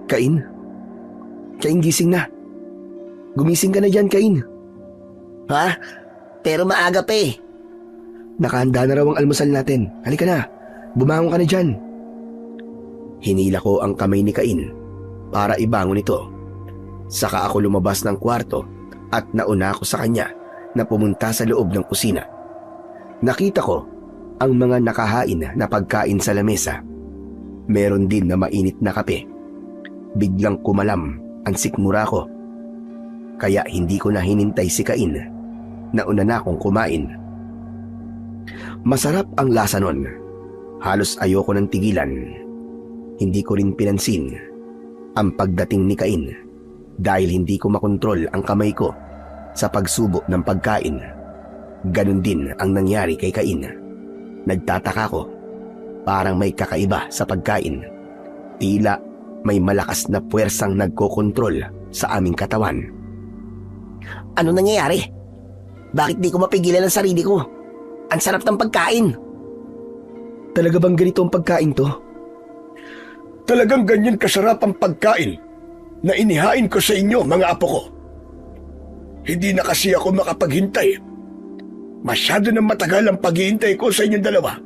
Cain? Cain, gising na. Gumising ka na dyan, Cain. Ha? Pero maaga pa eh. Nakahanda na raw ang almusal natin. Halika na, bumangon ka na dyan. Hinila ko ang kamay ni Cain para ibangon ito. Saka ako lumabas ng kwarto at nauna ako sa kanya na pumunta sa loob ng kusina. Nakita ko ang mga nakahain na pagkain sa lamesa. Meron din na mainit na kape. Biglang kumalam ang sikmura ko. Kaya hindi ko na hinintay si Cain. Nauna na akong kumain. Masarap ang lasa nun. Halos ayoko ng tigilan. Hindi ko rin pinansin ang pagdating ni Cain dahil hindi ko makontrol ang kamay ko sa pagsubo ng pagkain. Ganon din ang nangyari kay Cain. Nagtataka ko, parang may kakaiba sa pagkain. Tila may malakas na puwersang nagkokontrol sa aming katawan. Ano nangyayari? Bakit di ko mapigilan ang sarili ko? Ang sarap ng pagkain. Talaga bang ganito ang pagkain to? Talagang ganyan kasarap ang pagkain na inihain ko sa inyo, mga apo ko. Hindi na kasi ako makapaghintay. Masyado na matagal ang paghihintay ko sa inyong dalawa.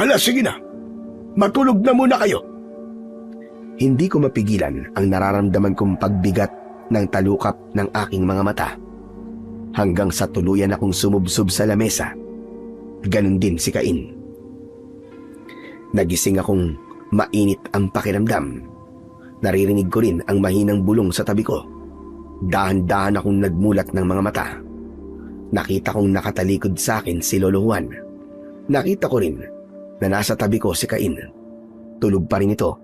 Hala, sige na. Matulog na muna kayo. Hindi ko mapigilan ang nararamdaman kong pagbigat ng talukap ng aking mga mata. Hanggang sa tuluyan akong sumubsob sa lamesa. Ganon din si Cain. Nagising akong mainit ang pakiramdam. Naririnig ko rin ang mahinang bulong sa tabi ko. Dahan-dahan akong nagmulat ng mga mata. Nakita kong nakatalikod sa akin si Lolo Juan. Nakita ko rin na nasa tabi ko si Cain. Tulog pa rin ito.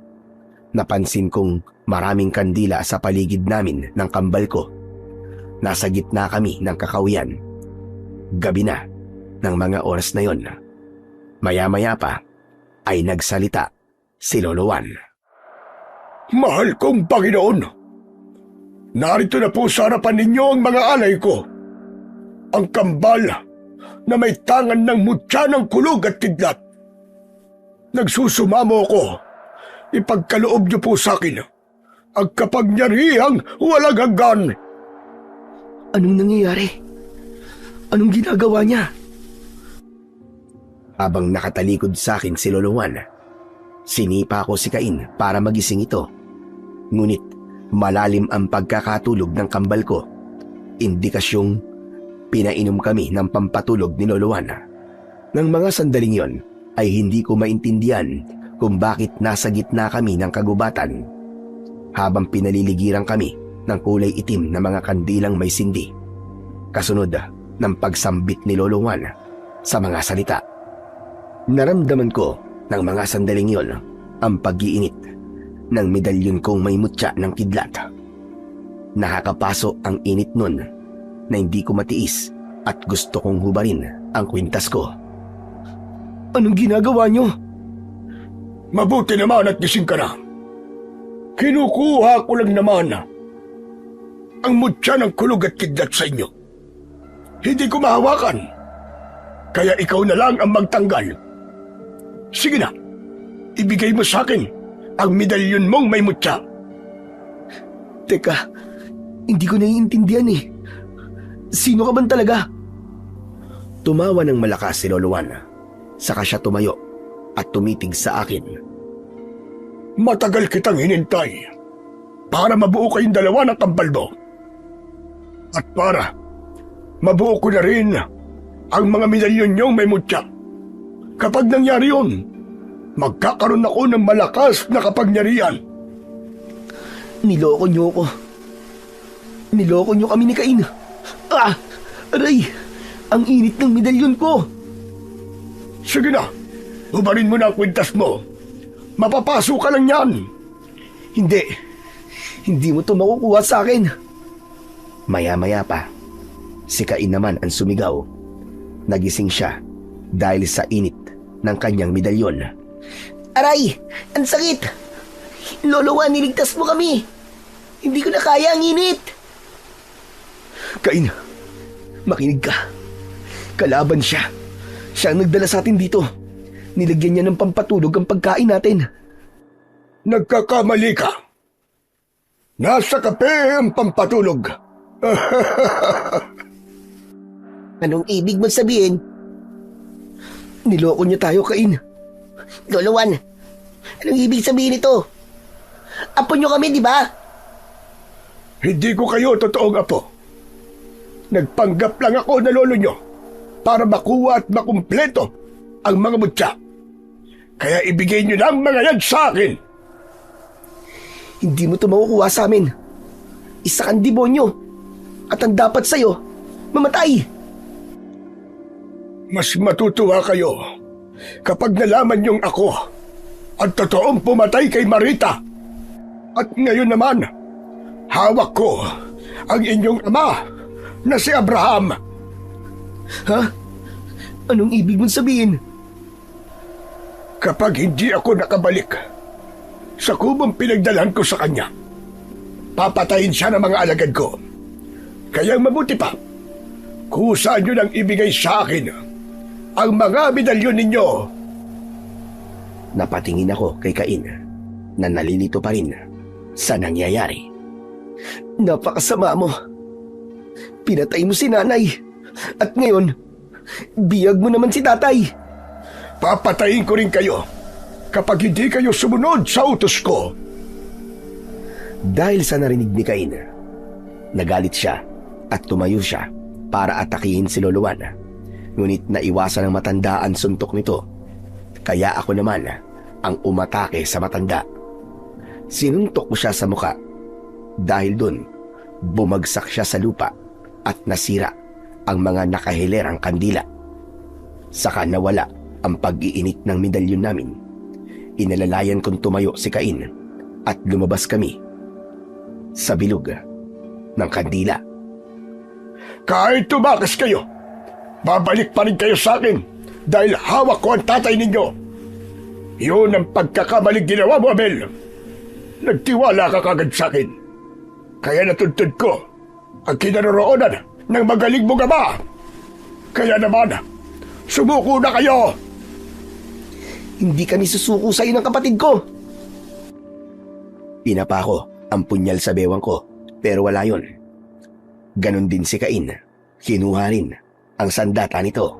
Napansin kong maraming kandila sa paligid namin ng kambal ko. Nasa gitna kami ng kakawian. Gabi na ng mga oras na yon. Maya-maya pa ay nagsalita si Lolo Juan. Mahal kong Panginoon, narito na po sa harapan ninyo ang mga alay ko. Ang kambal na may tangan ng mutya ng kulog at kidlat. Nagsusumamo ko. Ipagkaloob niyo po sa akin ang kapangyarihang walang hanggan. Anong nangyayari? Anong ginagawa niya? Habang nakatalikod sa akin si Lolo Juan, sinipa ko si Cain para magising ito. Ngunit malalim ang pagkakatulog ng kambal ko. Indikasyong pinainom kami ng pampatulog ni Lolo Juan. Nang mga sandaling yon ay hindi ko maintindihan kung bakit nasa gitna kami ng kagubatan habang pinaliligiran kami ng kulay itim na mga kandilang may sindi. Kasunod ng pagsambit ni Lolo Juan sa mga salita. Naramdaman ko ng mga sandaling yon ang pag-iinit ng medalyon kong may mutya ng kidlat. Nakakapaso ang init nun na hindi ko matiis at gusto kong hubarin ang kwintas ko. Anong ginagawa niyo? Mabuti naman at gising ka na. Kinukuha ko lang naman ang mutya ng kulog at kidlat sa inyo. Hindi ko mahawakan. Kaya ikaw na lang ang magtanggal. Sige na, ibigay mo sa akin ang medalyon mong may mutya. Teka, hindi ko naiintindihan eh. Sino ka man talaga? Tumawa ng malakas si Lolo Juan. Saka siya tumayo at tumitig sa akin. Matagal kitang hinintay para mabuo kayong dalawa ng kambal mo. At para mabuo ko na rin ang mga medalyon niyong may mutya. Kapag nangyari yun, magkakaroon ako ng malakas na kapangyarihan. Niloko niyo ako. Niloko niyo kami ni Cain. Ah! Aray! Ang init ng medalyon ko! Sige na, ubarin mo na ang kwintas mo. Mapapaso ka lang yan. Hindi. Hindi mo to makukuha sa akin. Maya-maya pa, si Cain naman ang sumigaw. Nagising siya dahil sa init ng kanyang medalyon. Aray! Ang sakit! Lolo Juan, niligtas mo kami! Hindi ko na kaya ang init! Cain, makinig ka. Kalaban siya. Siya ang nagdala sa atin dito. Nilagyan niya ng pampatulog ang pagkain natin. Nagkakamali ka. Nasa kape ang pampatulog. Anong ibig mo sabihin? Niloko niya tayo, Cain. Lolo Juan, anong ibig sabihin nito? Apo nyo kami, di ba? Hindi ko kayo totoong apo. Nagpanggap lang ako na lolo nyo para makuha at makumpleto ang mga mutya. Kaya ibigay nyo na ang mga yan sa akin. Hindi mo to makukuha sa amin. Isa kang demonyo. At ang dapat sa'yo, mamatay. Mas matutuwa kayo kapag nalaman niyong ako ang totoong pumatay kay Marita. At ngayon naman, hawak ko ang inyong ama na si Abraham. Ha? Anong ibig mong sabihin? Kapag hindi ako nakabalik sa kubong pinagdalhan ko sa kanya, papatayin siya ng mga alagad ko. Kaya mabuti pa, kusaan nyo nang ibigay sa akin ang mga medalyon ninyo. Napatingin ako kay Cain na nalilito pa rin sa nangyayari. Napakasama mo. Pinatay mo si nanay. At ngayon, biyag mo naman si tatay. Papatayin ko rin kayo kapag hindi kayo sumunod sa utos ko. Dahil sa narinig ni Cain, nagalit siya at tumayo siya para atakihin si Lolo Juan. Ngunit naiwasan ng matanda ang suntok nito. Kaya ako naman ang umatake sa matanda. Sinuntok ko siya sa muka. Dahil dun, bumagsak siya sa lupa at nasira ang mga nakahilerang kandila. Saka nawala ang pag-iinit ng medalyon namin. Inalalayan kong tumayo si Cain at lumabas kami sa bilog ng kandila. Kahit tumakas kayo, babalik pa rin kayo sa akin dahil hawak ko ang tatay ninyo. Yun ang pagkakamaling ginawa mo, Abel. Nagtiwala ka kagad sa akin. Kaya natuntun ko ang kinaroroonan ng magaling mong ama. Kaya naman, sumuko na kayo. Hindi kami susuko sa iyo ng kapatid ko. Pinapa ko ang punyal sa bewang ko, pero wala yun. Ganon din si Cain. Kinuha rin ang sandata nito.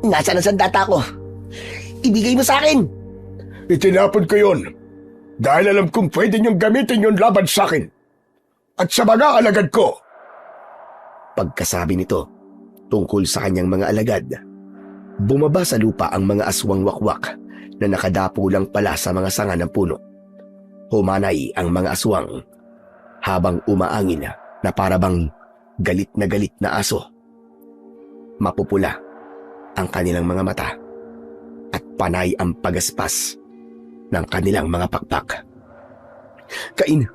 Nasaan ang sandata ko? Ibigay mo sa akin! Itinapon ko yun dahil alam kong pwede niyong gamitin yun laban sa akin at sa mga alagad ko. Pagkasabi nito tungkol sa kanyang mga alagad, bumaba sa lupa ang mga aswang wakwak na nakadapo lang pala sa mga sanga ng puno. Humanay ang mga aswang habang umaangin na parabang galit na aso. Mapupula ang kanilang mga mata at panay ang pagaspas ng kanilang mga pakpak. Cain,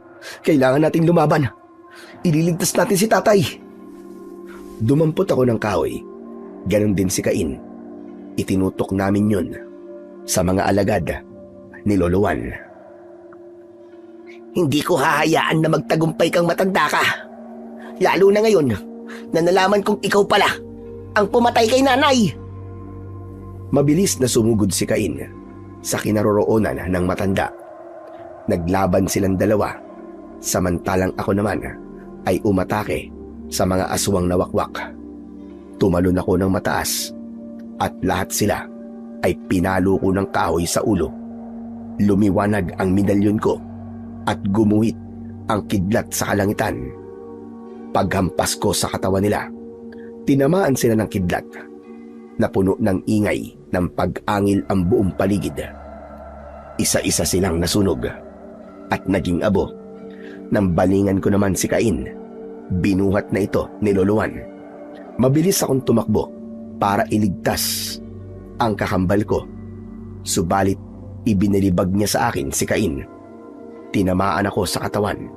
kailangan nating lumaban. Ililigtas natin si tatay. Dumampot ako ng kahoy. Ganon din si Cain. Itinutok namin yun sa mga alagad ni Lolo Juan. Hindi ko hahayaan na magtagumpay kang matanda ka. Lalo na ngayon na nalaman kong ikaw pala ang pumatay kay nanay. Mabilis na sumugod si Cain sa kinaroroonan ng matanda. Naglaban silang dalawa, samantalang ako naman ay umatake sa mga aswang na wakwak. Tumalon ako ng mataas at lahat sila ay pinalo ko ng kahoy sa ulo. Lumiwanag ang medalyon ko at gumuhit ang kidlat sa kalangitan. Paghampas ko sa katawan nila, tinamaan sila ng kidlat. Napuno ng ingay ng pag-angil ang buong paligid. Isa-isa silang nasunog at naging abo. Nang balingan ko naman si Cain, binuhat na ito ni Loloan. Mabilis akong tumakbo para iligtas ang kakambal ko. Subalit ibinilibag niya sa akin si Cain. Tinamaan ako sa katawan,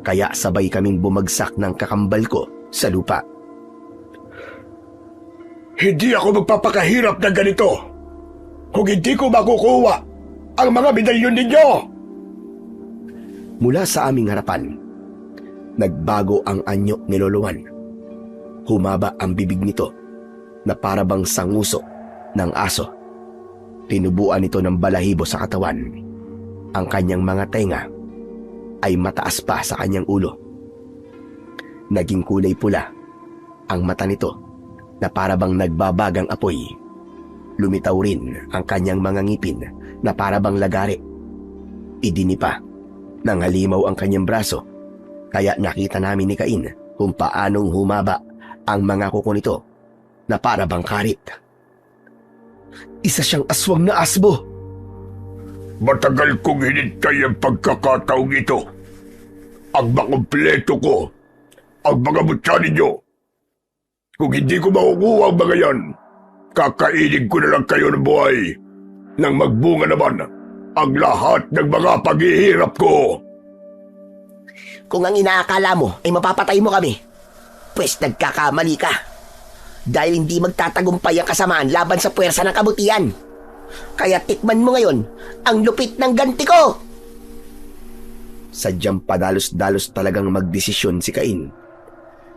kaya sabay kaming bumagsak ng kakambal ko sa lupa. Hindi ako magpapakahirap na ganito kung hindi ko makukuha ang mga medalyon ninyo! Mula sa aming harapan, nagbago ang anyo ni Loloan. Humaba ang bibig nito na parabang sanguso ng aso. Tinubuan ito ng balahibo sa katawan. Ang kanyang mga tenga ay mataas pa sa kanyang ulo. Naging kulay pula ang mata nito na parabang nagbabagang apoy. Lumitaw rin ang kanyang mga ngipin na parabang lagari. Idinipa ng halimaw ang kanyang braso, kaya nakita namin ni Cain kung paanong humaba ang mga kuko nito na parabang karit. Isa siyang aswang na asbo. Matagal kong hinintay ang pagkakataong ito. Ang makumpleto ko ang mga mutya ninyo. Kung hindi ko makukuha ang mga yan, kakainin ko na lang kayo ng buhay nang magbunga naman ang lahat ng mga paghihirap ko. Kung ang inaakala mo ay mapapatay mo kami, pwes nagkakamali ka. Dahil hindi magtatagumpay ang kasamaan laban sa puwersa ng kabutihan. Kaya tikman mo ngayon ang lupit ng ganti ko! Sadyang padalos-dalos talagang magdesisyon si Cain.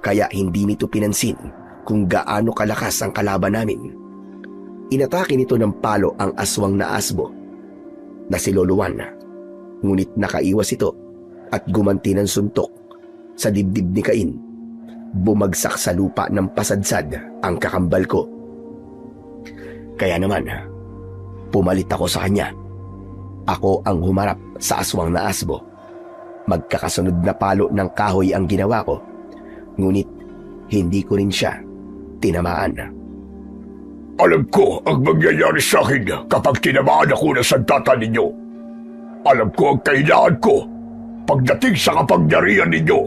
Kaya hindi nito pinansin kung gaano kalakas ang kalaban namin. Inatake nito ng palo ang aswang na asbo na si Loloan. Ngunit nakaiwas ito at gumanti ng suntok sa dibdib ni Cain. Bumagsak sa lupa ng pasadsad ang kakambal ko. Kaya naman, pumalit ako sa kanya. Ako ang humarap sa aswang na asbo. Magkakasunod na palo ng kahoy ang ginawa ko. Ngunit hindi ko rin siya tinamaan. Alam ko ang mangyayari sa akin kapag tinamaan ako ng sandata ninyo. Alam ko ang kailangan ko pagdating sa kapangyarihan ninyo.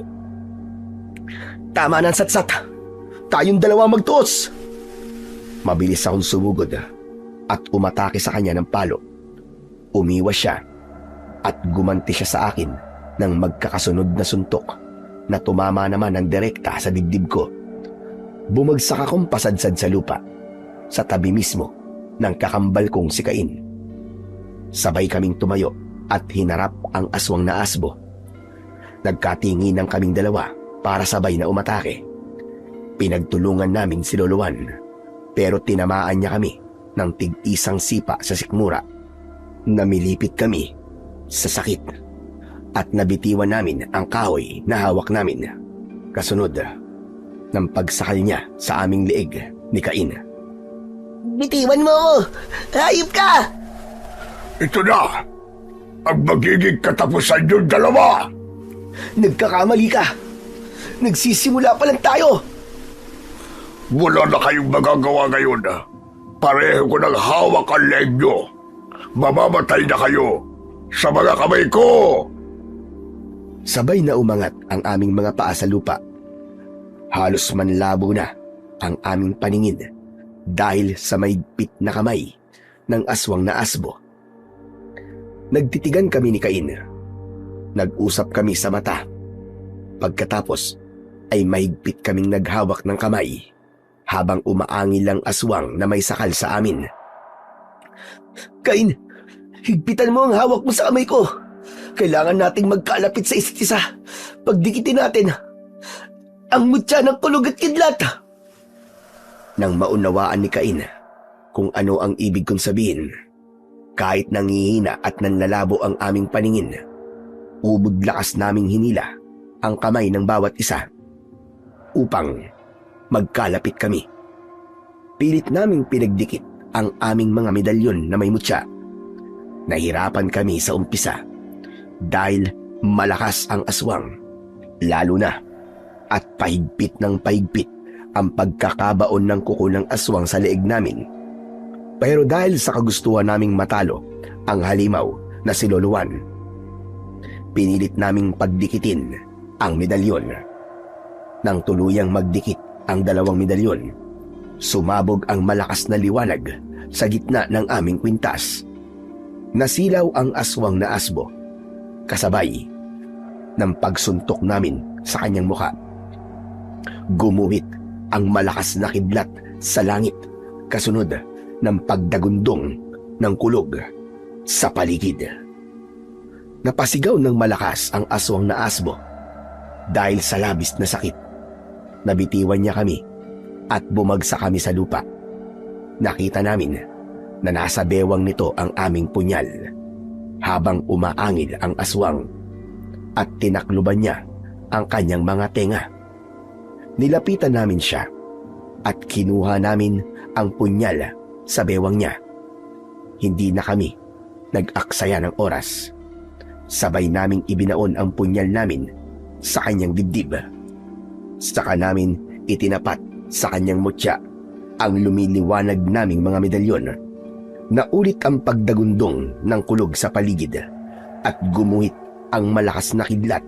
Tama ng satsat. Tayong dalawa magtuos. Mabilis akong sumugod at umatake sa kanya ng palo. Umiwas siya at gumanti siya sa akin ng magkakasunod na suntok na tumama naman ng direkta sa dibdib ko. Bumagsak akong pasadsad sa lupa sa tabi mismo ng kakambal kong si Cain. Sabay kaming tumayo at hinarap ang aswang na asbo. Nagkatinginan kaming dalawa para sabay na umatake. Pinagtulungan namin si Loloan, pero tinamaan niya kami ng tig-isang sipa sa sikmura. Namilipit kami sa sakit at nabitiwan namin ang kahoy na hawak namin. Kasunod ng pagsakal niya sa aming leeg ni Cain. Bitiwan mo ako! Hayop ka! Ito na ang magiging katapusan yung dalawa! Nagkakamali ka! Nagsisimula pa lang tayo! Wala na kayong magagawa ngayon. Pareho ko ng hawak ang leeg nyo. Mamamatay na kayo sa mga kamay ko! Sabay na umangat ang aming mga paa sa lupa. Halos manlabo na ang aming paningin dahil sa mahigpit na kamay ng aswang na asbo. Nagtitigan kami ni Cain. Nag-usap kami sa mata. Pagkatapos ay mahigpit kaming naghawak ng kamay habang umaangil ang aswang na may sakal sa amin. Cain, higpitan mo ang hawak mo sa kamay ko. Kailangan nating magkalapit sa isa't isa. Pagdikitin natin ang mutya ng kulog at kidlat. Nang maunawaan ni Cain kung ano ang ibig kong sabihin, kahit nangihina at nanlalabo ang aming paningin, ubod lakas naming hinila ang kamay ng bawat isa upang magkalapit kami. Pilit naming pinagdikit ang aming mga medalyon na may mutya. Nahirapan kami sa umpisa dahil malakas ang aswang, lalo na at pahigpit ng pahigpit ang pagkakabaon ng kuko ng aswang sa leeg namin. Pero dahil sa kagustuhan naming matalo ang halimaw na si Lolo Juan, pinilit naming pagdikitin ang medalyon. Nang tuluyang magdikit ang dalawang medalyon, sumabog ang malakas na liwanag sa gitna ng aming kwintas. Nasilaw ang aswang na asbo, kasabay ng pagsuntok namin sa kanyang mukha. Gumuhit ang malakas na kidlat sa langit, kasunod ng pagdagundong ng kulog sa paligid. Napasigaw ng malakas ang aswang na asbo dahil sa labis na sakit. Nabitiwan niya kami at bumagsak kami sa lupa. Nakita namin na nasa bewang nito ang aming punyal habang umaangil ang aswang at tinakluban niya ang kanyang mga tenga. Nilapitan namin siya at kinuha namin ang punyal sa bewang niya. Hindi na kami nag-aksaya ng oras. Sabay naming ibinaon ang punyal namin sa kanyang dibdib. Saka namin itinapat sa kanyang mutya ang lumiliwanag naming mga medalyon. Naulit ang pagdagundong ng kulog sa paligid at gumuhit ang malakas na kidlat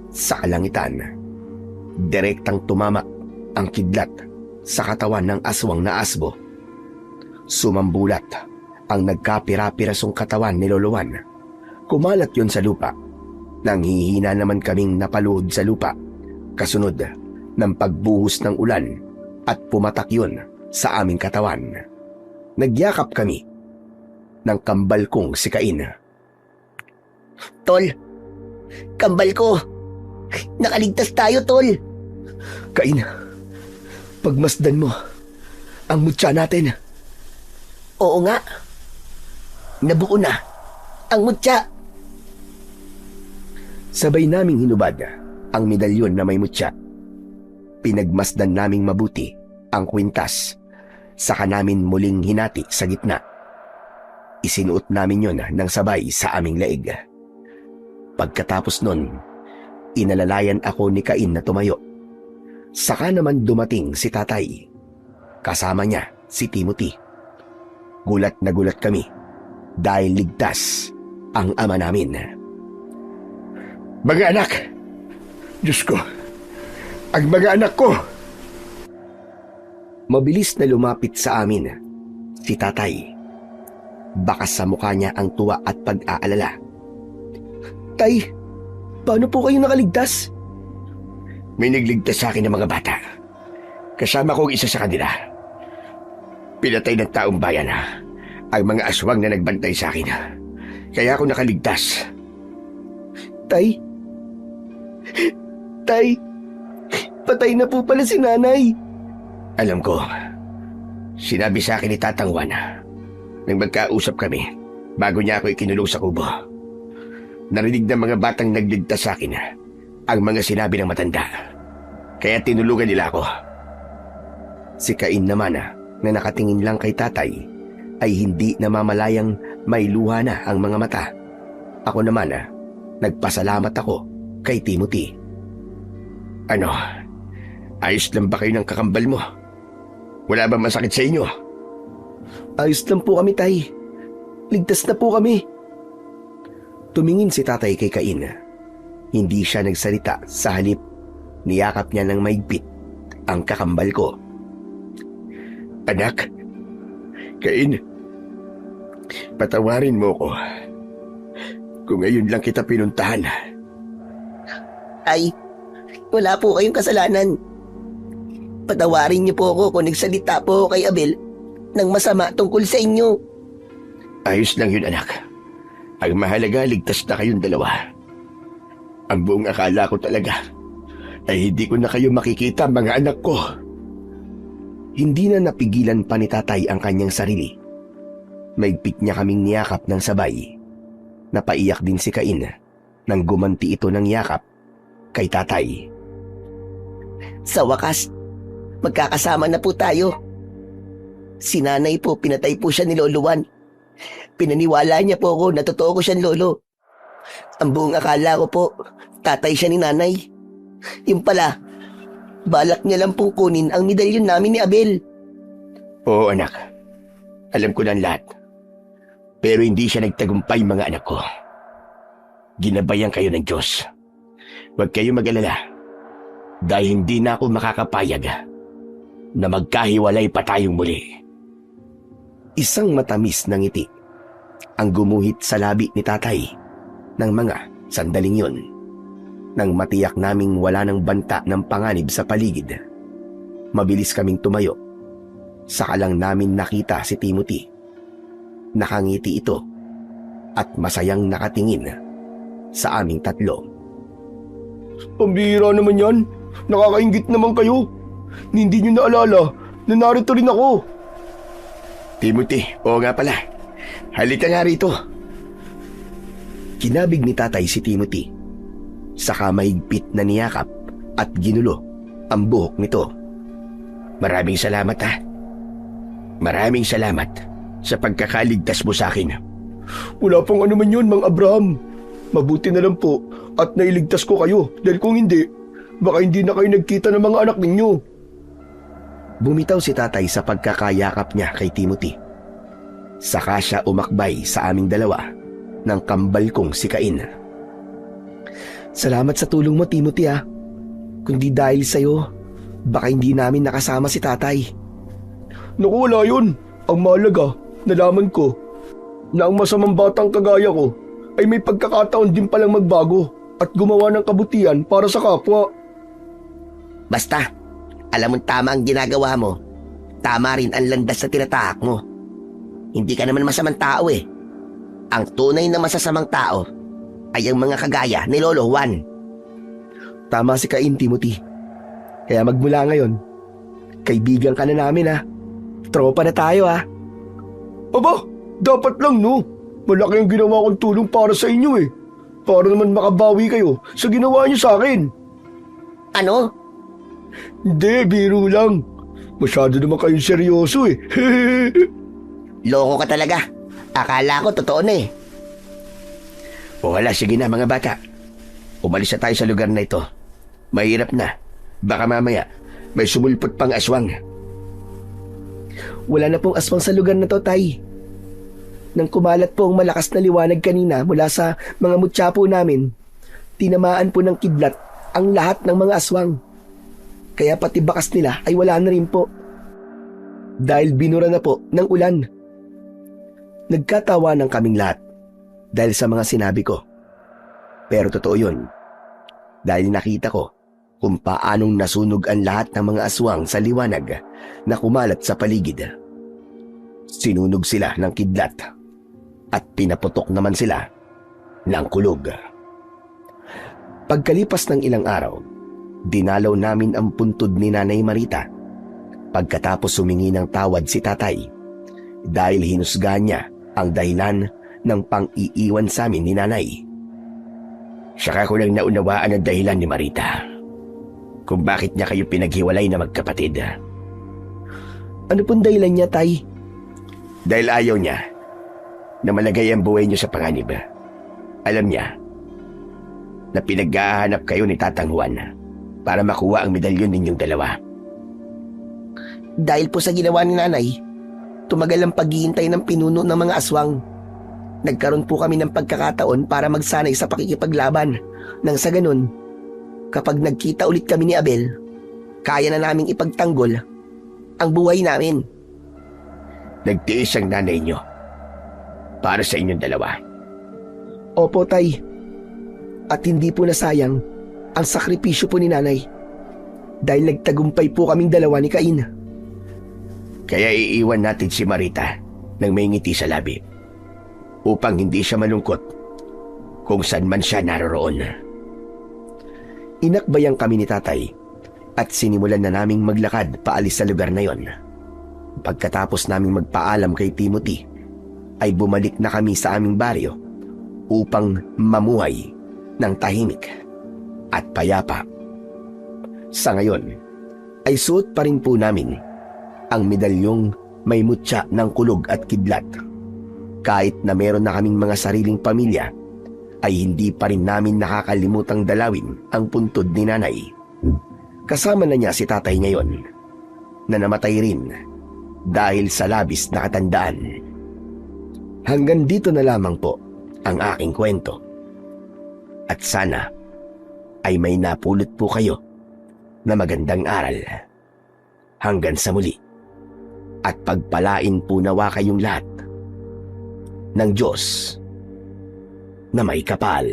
sa kalangitan. Direktang tumama ang kidlat sa katawan ng aswang na asbo. Sumambulat ang nagkapira-pirasong katawan ni Lolo Juan. Kumalat yon sa lupa. Nanghihina naman kaming napaluhod sa lupa, kasunod ng pagbuhos ng ulan at pumatak yon sa aming katawan. Nagyakap kami ng kambal kong si Cain. Tol, kambal ko. Nakaligtas tayo, Tol. Cain, pagmasdan mo ang mutya natin. Oo nga. Nabuo na ang mutya. Sabay naming hinubad ang medalyon na may mutya. Pinagmasdan naming mabuti ang kwintas. Saka namin muling hinati sa gitna. Isinuot namin yon ng sabay sa aming leeg. Pagkatapos nun, inalalayan ako ni Cain na tumayo. Saka naman dumating si tatay. Kasama niya si Timothy. Gulat na gulat kami dahil ligtas ang ama namin. Mga anak! Diyos ko! Ang mga anak ko! Mabilis na lumapit sa amin si tatay. Bakas sa mukha niya ang tuwa at pag-aalala. Tay, paano po kayo nakaligtas? May nagligtas sa akin ng mga bata. Kasama kong isa sa kanila. Pinatay ng taong bayan ang mga aswang na nagbantay sa akin. Kaya ako nakaligtas. Tay? Tay, patay na po pala si nanay. Alam ko. Sinabi sa akin ni Tatang Juan nang magkausap kami bago niya ako ikinulong sa kubo. Narinig ng mga batang nagligtas sa akin ang mga sinabi ng matanda. Kaya tinulungan nila ako. Si Cain naman na nakatingin lang kay tatay ay hindi namamalayang may luha na ang mga mata. Ako naman nagpasalamat ako kay Timothy. Ano? Ayos lang ba kayo ng kakambal mo? Wala ba masakit sa inyo? Ayos lang po kami, tay. Ligtas na po kami. Tumingin si tatay kay Cain. Hindi siya nagsalita, sa halip niyakap niya ng maigpit ang kakambal ko. Anak, Cain, patawarin mo ko. Kung ngayon lang kita pinuntahan. Ay, wala po kayong kasalanan. Patawarin niyo po ako kung nagsalita po ako kay Abel ng masama tungkol sa inyo. Ayos lang yun, anak. Ang mahalaga, ligtas na kayong dalawa. Ang buong akala ko talaga ay hindi ko na kayo makikita, mga anak ko. Hindi na napigilan pa ni tatay ang kanyang sarili. Maigpit niya kaming niyakap ng sabay. Napaiyak din si Cain nang gumanti ito ng yakap kay tatay. Sa wakas, magkakasama na po tayo. Si nanay po, pinatay po siya ni Lolo Juan. Pinaniwala niya po ako na totoo ko siyang lolo. Ang buong akala ko po, tatay siya ni nanay. Yung pala, balak niya lang pong kunin ang medalyon namin ni Abel. Oo, anak. Alam ko na ang lahat. Pero hindi siya nagtagumpay, mga anak ko. Ginabayan kayo ng Diyos. Huwag kayo mag-alala. Dahil hindi na ako makakapayag na magkahiwalay pa tayong muli. Isang matamis na ngiti ang gumuhit sa labi ni tatay ng mga sandaling yun. Nang matiyak naming wala ng banta ng panganib sa paligid, mabilis kaming tumayo. Saka lang namin nakita si Timothy. Nakangiti ito at masayang nakatingin sa aming tatlo. Pambihira naman yan. Nakakaingit naman kayo. Hindi nyo naalala na narito rin ako. Timothy, oo nga pala. Halika nga rito. Kinabig ni tatay si Timothy. Saka mahigpit na niyakap at ginulo ang buhok nito. Maraming salamat, ha. Maraming salamat sa pagkakaligtas mo sa akin. Wala pang ano man yun, Mang Abraham. Mabuti na lang po at nailigtas ko kayo dahil kung hindi, baka hindi na kayo nagkita ng mga anak ninyo. Bumitaw si tatay sa pagkakayakap niya kay Timothy. Saka siya umakbay sa aming dalawa ng kambal kong si Cain. Salamat sa tulong mo, Timothy, ha. Kundi dahil sa'yo, baka hindi namin nakasama si tatay. Naku, wala yun. Ang mahalaga, nalaman ko na ang masamang batang kagaya ko ay may pagkakataon din palang magbago at gumawa ng kabutihan para sa kapwa. Basta, alam mo tama ang ginagawa mo. Tama rin ang landas na tinatahak mo. Hindi ka naman masamang tao eh. Ang tunay na masasamang tao ay ang mga kagaya ni Lolo Juan. Tama si Cain, Timothy. Kaya magmula ngayon, kaibigan ka na namin, ha. Tropa na tayo, ha. Aba, dapat lang no. Malaki ang ginawa kong tulong para sa inyo eh. Para naman makabawi kayo sa ginawa niyo sa akin. Ano? Hindi, biro lang. Masyado naman kayong seryoso eh. Loko ka talaga. Akala ko totoo na eh. O wala, sige na mga bata. Umalis na tayo sa lugar na ito. Mahirap na. Baka mamaya may sumulpot pang aswang. Wala na pong aswang sa lugar na to, tay. Nang kumalat po ang malakas na liwanag kanina mula sa mga mutya po namin, tinamaan po ng kidlat ang lahat ng mga aswang. Kaya pati bakas nila ay wala na rin po. Dahil binura na po ng ulan. Nagkatawanan kaming lahat dahil sa mga sinabi ko. Pero totoo yun. Dahil nakita ko kung paanong nasunog ang lahat ng mga aswang sa liwanag na kumalat sa paligid. Sinunog sila ng kidlat at pinaputok naman sila ng kulog. Pagkalipas ng ilang araw, dinalaw namin ang puntod ni Nanay Marita. Pagkatapos humingi ng tawad si tatay dahil hinusga niya ang dahilan ng pang-iiwan sa amin ni nanay. Saka ko lang naunawaan ang dahilan ni Marita kung bakit niya kayo pinaghiwalay na magkapatid. Ano pong dahilan niya, tay? Dahil ayaw niya na malagay ang buhay niyo sa panganib. Alam niya na pinaghahanap kayo ni Tatang Juan para makuha ang medalyon ninyong dalawa. Dahil po sa ginawa ni nanay, tumagal ang paghihintay ng pinuno ng mga aswang. Nagkaroon po kami ng pagkakataon para magsanay sa pakikipaglaban. Nang sa ganun, kapag nagkita ulit kami ni Abel, kaya na naming ipagtanggol ang buhay namin. Nagtiis ang nanay niyo para sa inyong dalawa. Opo, tay. At hindi po nasayang ang sakripisyo po ni nanay. Dahil nagtagumpay po kaming dalawa ni Cain. Kaya iiwan natin si Marita nang may ngiti sa labi upang hindi siya malungkot kung saan man siya naroroon. Inakbayan kami ni tatay at sinimulan na naming maglakad paalis sa lugar na yon. Pagkatapos naming magpaalam kay Timothy, ay bumalik na kami sa aming baryo upang mamuhay ng tahimik at payapa. Sa ngayon, ay suot pa rin po namin ang medalyong may mutya ng kulog at kidlat. Kahit na meron na kaming mga sariling pamilya, ay hindi pa rin namin nakakalimutang dalawin ang puntod ni nanay. Kasama na niya si tatay ngayon, na namatay rin dahil sa labis na katandaan. Hanggang dito na lamang po ang aking kwento. At sana ay may napulot po kayo na magandang aral. Hanggang sa muli, at pagpalain po nawa kayong lahat ng Diyos na may kapal.